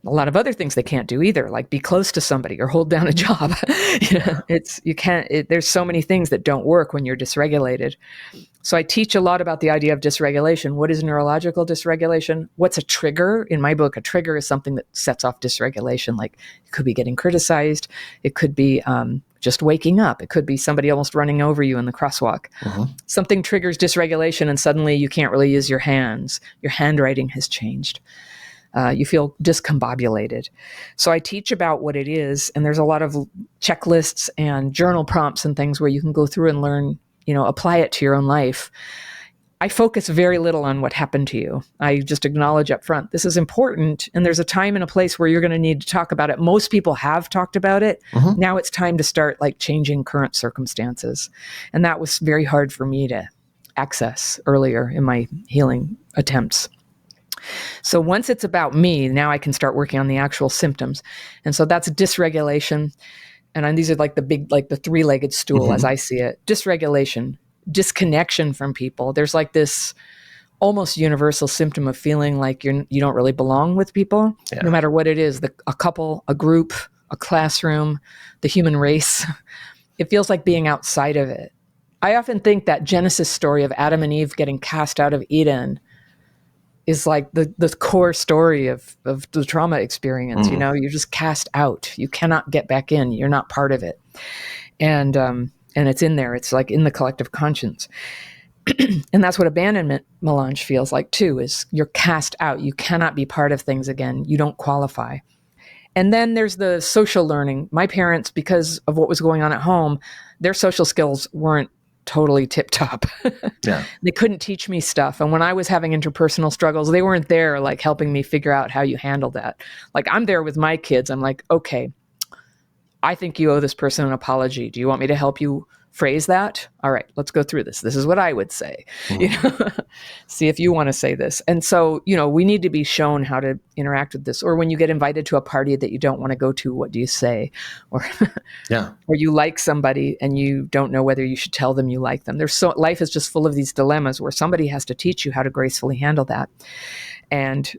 a lot of other things they can't do either, like be close to somebody or hold down a job. There's so many things that don't work when you're dysregulated. So I teach a lot about the idea of dysregulation. What is neurological dysregulation? What's a trigger? In my book, a trigger is something that sets off dysregulation. Like, it could be getting criticized. It could be just waking up. It could be somebody almost running over you in the crosswalk. Uh-huh. Something triggers dysregulation and suddenly you can't really use your hands. Your handwriting has changed. You feel discombobulated. So I teach about what it is, and there's a lot of checklists and journal prompts and things where you can go through and learn, apply it to your own life. I focus very little on what happened to you. I just acknowledge up front, this is important, and there's a time and a place where you're going to need to talk about it. Most people have talked about it. Uh-huh. Now it's time to start changing current circumstances. And that was very hard for me to access earlier in my healing attempts. So once it's about me, now I can start working on the actual symptoms. And so that's dysregulation. And these are the three-legged stool, mm-hmm. as I see it. Dysregulation, disconnection from people. There's this almost universal symptom of feeling like you don't really belong with people, no matter what it is, a couple, a group, a classroom, the human race. It feels like being outside of it. I often think that Genesis story of Adam and Eve getting cast out of Eden is the core story of the trauma experience. Mm. You're just cast out. You cannot get back in. You're not part of it. And it's in there. It's in the collective conscience. And that's what abandonment melange feels like too, is you're cast out. You cannot be part of things again. You don't qualify. And then there's the social learning. My parents, because of what was going on at home, their social skills weren't totally tip top. Yeah. They couldn't teach me stuff. And when I was having interpersonal struggles, they weren't there helping me figure out how you handle that. I'm there with my kids. I'm like, okay, I think you owe this person an apology. Do you want me to help you phrase that? All right, let's go through this. This is what I would say. Mm. See if you want to say this. And so, we need to be shown how to interact with this. Or when you get invited to a party that you don't want to go to, what do you say? Or, or you like somebody and you don't know whether you should tell them you like them. Life is just full of these dilemmas where somebody has to teach you how to gracefully handle that. And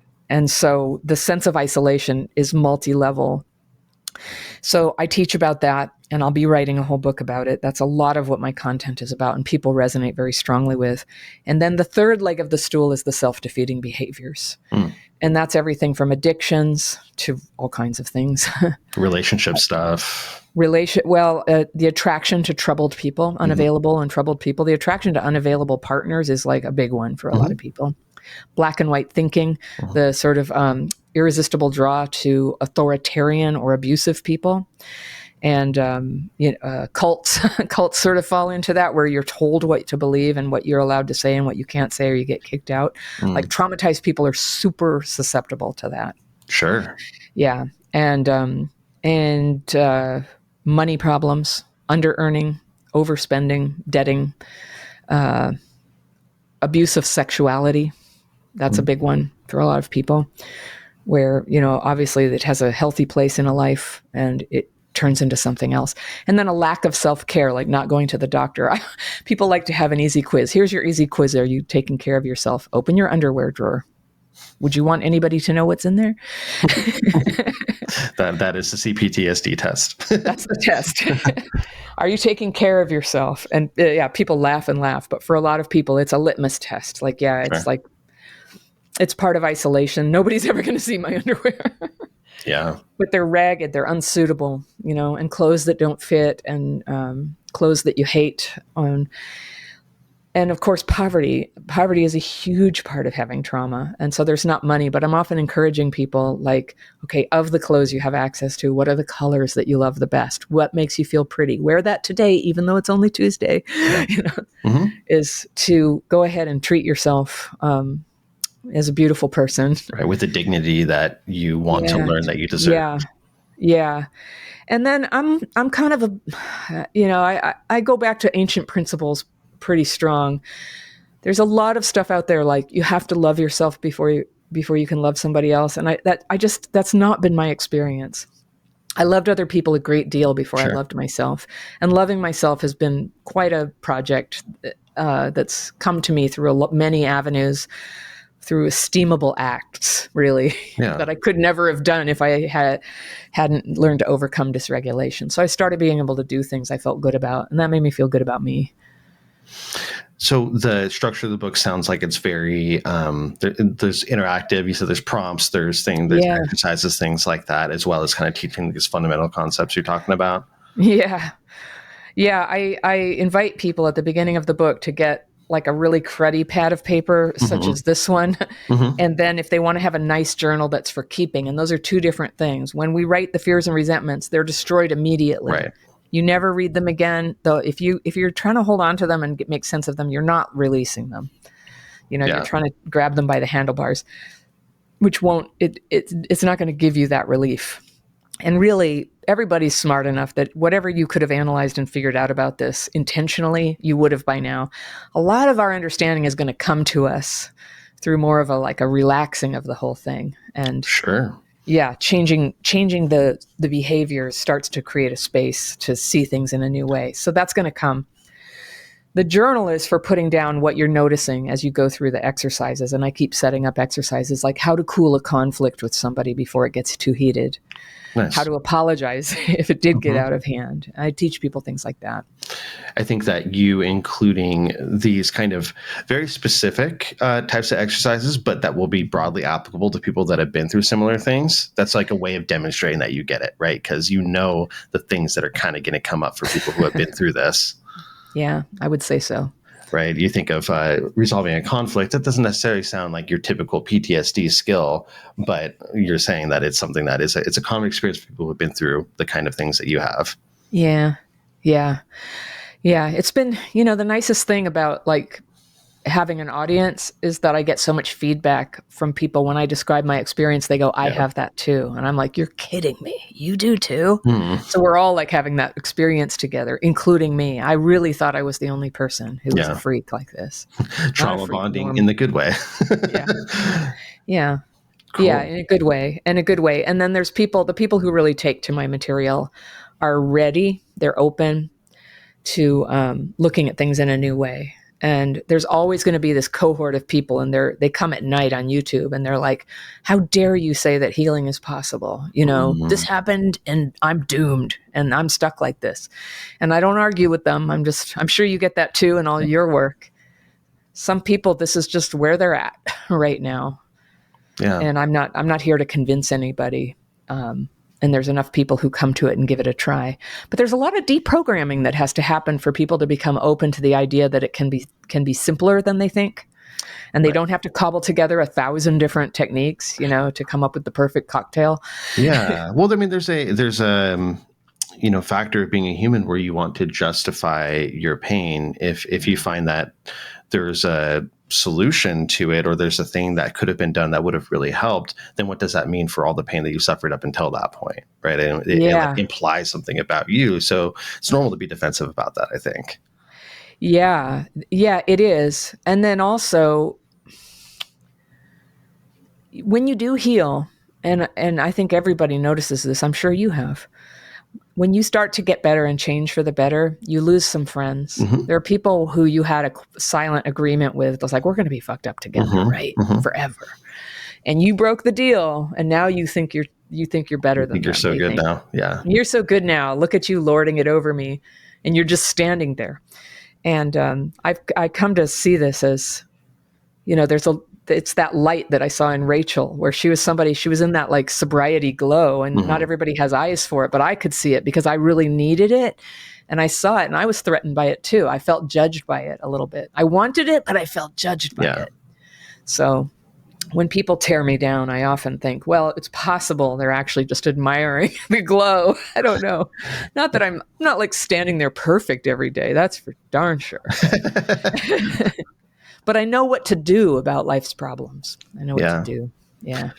so the sense of isolation is multi-level. So I teach about that, and I'll be writing a whole book about it. That's a lot of what my content is about, and people resonate very strongly with. And then the third leg of the stool is the self-defeating behaviors. Mm. And that's everything from addictions to all kinds of things. Relationship stuff. The attraction to troubled people, unavailable mm-hmm. and troubled people. The attraction to unavailable partners is a big one for a mm-hmm. lot of people. Black and white thinking, mm-hmm. the sort of irresistible draw to authoritarian or abusive people. And cults sort of fall into that, where you're told what to believe and what you're allowed to say and what you can't say, or you get kicked out. Mm. Traumatized people are super susceptible to that. Sure. Yeah. And money problems, under-earning, overspending, debting, abusive sexuality. That's a big one for a lot of people, where, obviously it has a healthy place in a life and it turns into something else. And then a lack of self-care, not going to the doctor. People like to have an easy quiz. Here's your easy quiz. Are you taking care of yourself? Open your underwear drawer. Would you want anybody to know what's in there? That is the CPTSD test. That's the test. Are you taking care of yourself? And yeah, people laugh and laugh, but for a lot of people, it's a litmus test. Like, yeah, it's Sure. like, it's part of isolation. Nobody's ever going to see my underwear. Yeah. But they're ragged, they're unsuitable, and clothes that don't fit, and clothes that you hate. And of course, poverty. Poverty is a huge part of having trauma. And so there's not money, but I'm often encouraging people like, okay, of the clothes you have access to, what are the colors that you love the best? What makes you feel pretty? Wear that today, even though it's only Tuesday, is to go ahead and treat yourself as a beautiful person. Right. With the dignity that you want to learn that you deserve. Yeah. Yeah. And then I'm kind of I go back to ancient principles pretty strong. There's a lot of stuff out there like you have to love yourself before you can love somebody else, and that's not been my experience. I loved other people a great deal before I loved myself, and loving myself has been quite a project that's come to me through many avenues, through esteemable acts, really, that I could never have done if I hadn't learned to overcome dysregulation. So I started being able to do things I felt good about, and that made me feel good about me. So the structure of the book sounds like it's very, there's interactive. You said there's prompts, there's exercises, things like that, as well as kind of teaching these fundamental concepts you're talking about. Yeah. Yeah. I invite people at the beginning of the book to get like a really cruddy pad of paper, such as this one. And then if they want to have a nice journal that's for keeping, and those are two different things. When we write the fears and resentments, they're destroyed immediately. Right. You never read them again. Though if you're trying to hold on to them and make sense of them, you're not releasing them. You're trying to grab them by the handlebars, which it's not going to give you that relief. And really, everybody's smart enough that whatever you could have analyzed and figured out about this intentionally, you would have by now. A lot of our understanding is going to come to us through more of a relaxing of the whole thing. And sure. Yeah, changing the behavior starts to create a space to see things in a new way. So that's going to come. The journal is for putting down what you're noticing as you go through the exercises. And I keep setting up exercises like how to cool a conflict with somebody before it gets too heated. Nice. How to apologize if it did get out of hand. I teach people things like that. I think that you including these kind of very specific types of exercises, but that will be broadly applicable to people that have been through similar things. That's like a way of demonstrating that you get it, right? Because the things that are kind of going to come up for people who have been through this. Yeah, I would say so. Right. You think of resolving a conflict. That doesn't necessarily sound like your typical PTSD skill, but you're saying that it's something that it's a common experience for people who have been through the kind of things that you have. Yeah. Yeah. Yeah. It's been, the nicest thing about having an audience is that I get so much feedback from people when I describe my experience. They go, I have that too. And I'm like, you're kidding me. You do too. So we're all having that experience together, including me. I really thought I was the only person who was a freak like this. Trauma bonding in the good way. Yeah. Cool. Yeah. In a good way. And then there's the people who really take to my material are ready. They're open to looking at things in a new way. And there's always going to be this cohort of people, and they come at night on YouTube, and they're like, how dare you say that healing is possible? This happened and I'm doomed and I'm stuck like this. And I don't argue with them. I'm sure you get that too in all your work. Some people, this is just where they're at right now. Yeah. And I'm not here to convince anybody. And there's enough people who come to it and give it a try. But there's a lot of deprogramming that has to happen for people to become open to the idea that it can be simpler than they think. And they don't have to cobble together 1,000 different techniques, to come up with the perfect cocktail. Yeah. Well, I mean, there's a factor of being a human where you want to justify your pain. If you find that there's a solution to it, or there's a thing that could have been done that would have really helped, then what does that mean for all the pain that you suffered up until that point, right? And it implies something about you. So it's normal to be defensive about that, I think. Yeah, it is. And then also, when you do heal, and I think everybody notices this, I'm sure you have, when you start to get better and change for the better, you lose some friends. There are people who you had a silent agreement with. It's like, we're going to be fucked up together, right? Forever. and you broke the deal, and now you think you're better than think you're them. so They good think, now. Yeah. you're so good now. Look at you lording it over me, and you're just standing there. And I come to see this as, it's that light that I saw in Rachel, where she was in that like sobriety glow, and not everybody has eyes for it, but I could see it because I really needed it. And I saw it, and I was threatened by it too. I felt judged by it a little bit. I wanted it, but I felt judged by it. So when people tear me down, I often think, well, it's possible they're actually just admiring the glow. I don't know. Not that I'm not like standing there perfect every day. That's for darn sure. But I know what to do about life's problems. I know what to do. Yeah.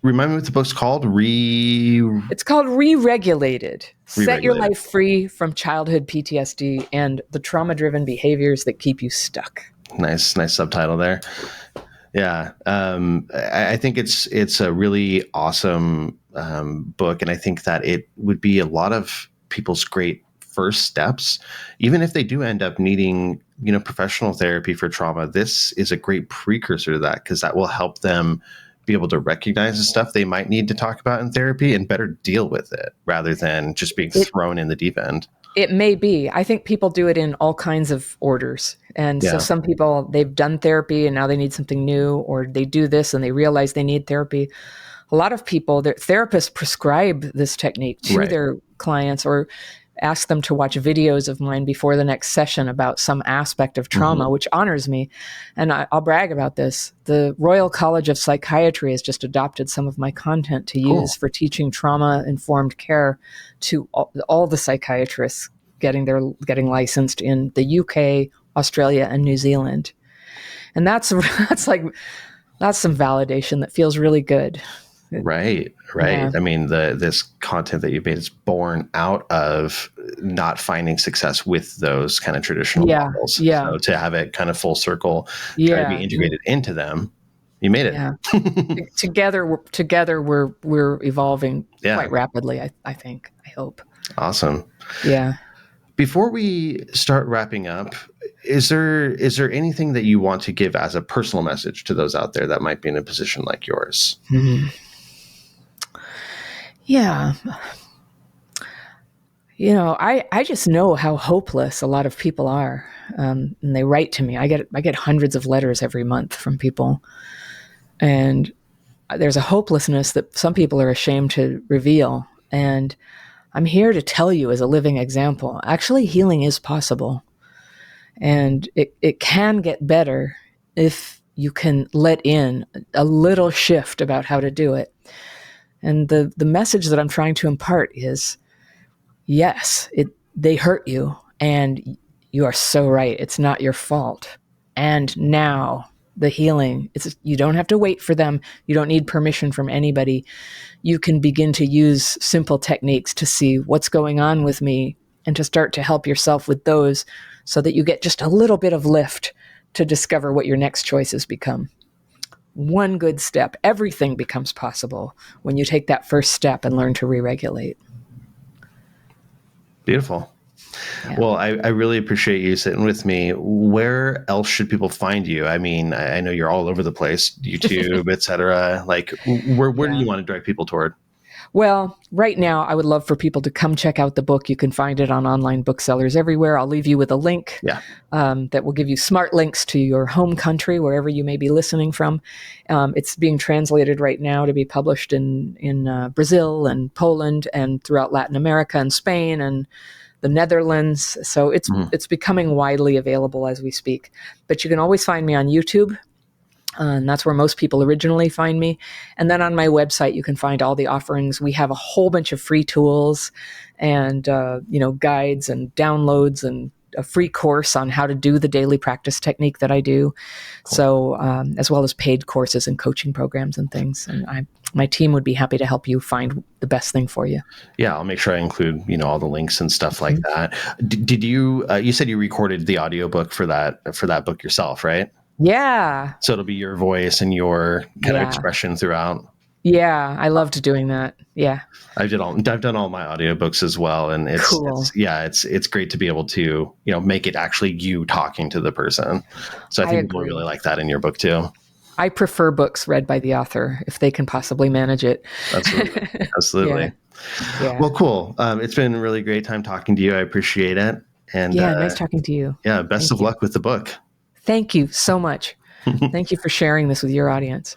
Remind me what the book's called? It's called Re-Regulated. Set your life free from childhood PTSD and the trauma-driven behaviors that keep you stuck. Nice subtitle there. Yeah. I think it's a really awesome book. And I think that it would be a lot of people's great first steps, even if they do end up needing, professional therapy for trauma. This is a great precursor to that, because that will help them be able to recognize the stuff they might need to talk about in therapy and better deal with it, rather than just being thrown in the deep end. It may be. I think people do it in all kinds of orders. And so some people, they've done therapy and now they need something new, or they do this and they realize they need therapy. A lot of people, their therapists prescribe this technique to their clients, or ask them to watch videos of mine before the next session about some aspect of trauma, which honors me. And I'll brag about this. The Royal College of Psychiatry has just adopted some of my content to use for teaching trauma-informed care to all the psychiatrists getting licensed in the UK, Australia, and New Zealand. And that's some validation that feels really good. Right. Yeah. I mean, this content that you've made is born out of not finding success with those kind of traditional models. Yeah. So to have it kind of full circle, try to be integrated into them, you made it. Yeah. Together we're evolving quite rapidly, I think. I hope. Awesome. Yeah. Before we start wrapping up, is there anything that you want to give as a personal message to those out there that might be in a position like yours? Yeah. I just know how hopeless a lot of people are. And they write to me. I get hundreds of letters every month from people. And there's a hopelessness that some people are ashamed to reveal. And I'm here to tell you, as a living example, actually healing is possible. And it can get better if you can let in a little shift about how to do it. And the message that I'm trying to impart is, yes, they hurt you, and you are so right. It's not your fault. And now the healing, you don't have to wait for them. You don't need permission from anybody. You can begin to use simple techniques to see what's going on with me, and to start to help yourself with those, so that you get just a little bit of lift to discover what your next choices become. One good step. Everything becomes possible when you take that first step and learn to re-regulate. Beautiful. Yeah. Well, I really appreciate you sitting with me. Where else should people find you? I mean, I know you're all over the place, YouTube, et cetera. Like, where do you want to direct people toward? Well, right now, I would love for people to come check out the book. You can find it on online booksellers everywhere. I'll leave you with a link that will give you smart links to your home country, wherever you may be listening from. It's being translated right now to be published in Brazil and Poland and throughout Latin America and Spain and the Netherlands. So it's becoming widely available as we speak. But you can always find me on YouTube. And that's where most people originally find me. And then on my website, you can find all the offerings. We have a whole bunch of free tools and, guides and downloads and a free course on how to do the daily practice technique that I do. Cool. So, as well as paid courses and coaching programs and things. And my team would be happy to help you find the best thing for you. Yeah, I'll make sure I include, all the links and stuff like that. Did you, you said you recorded the audiobook for that book yourself, right? Yeah. So it'll be your voice and your kind of expression throughout. Yeah, I loved doing that. Yeah. I've done all my audiobooks as well. And it's, cool. It's great to be able to, make it actually you talking to the person. So I think people really like that in your book too. I prefer books read by the author if they can possibly manage it. Absolutely. Absolutely. Yeah. Well, cool. It's been a really great time talking to you. I appreciate it. And Yeah, nice talking to you. yeah, best Thank of you. luck with the book. Thank you so much. Thank you for sharing this with your audience.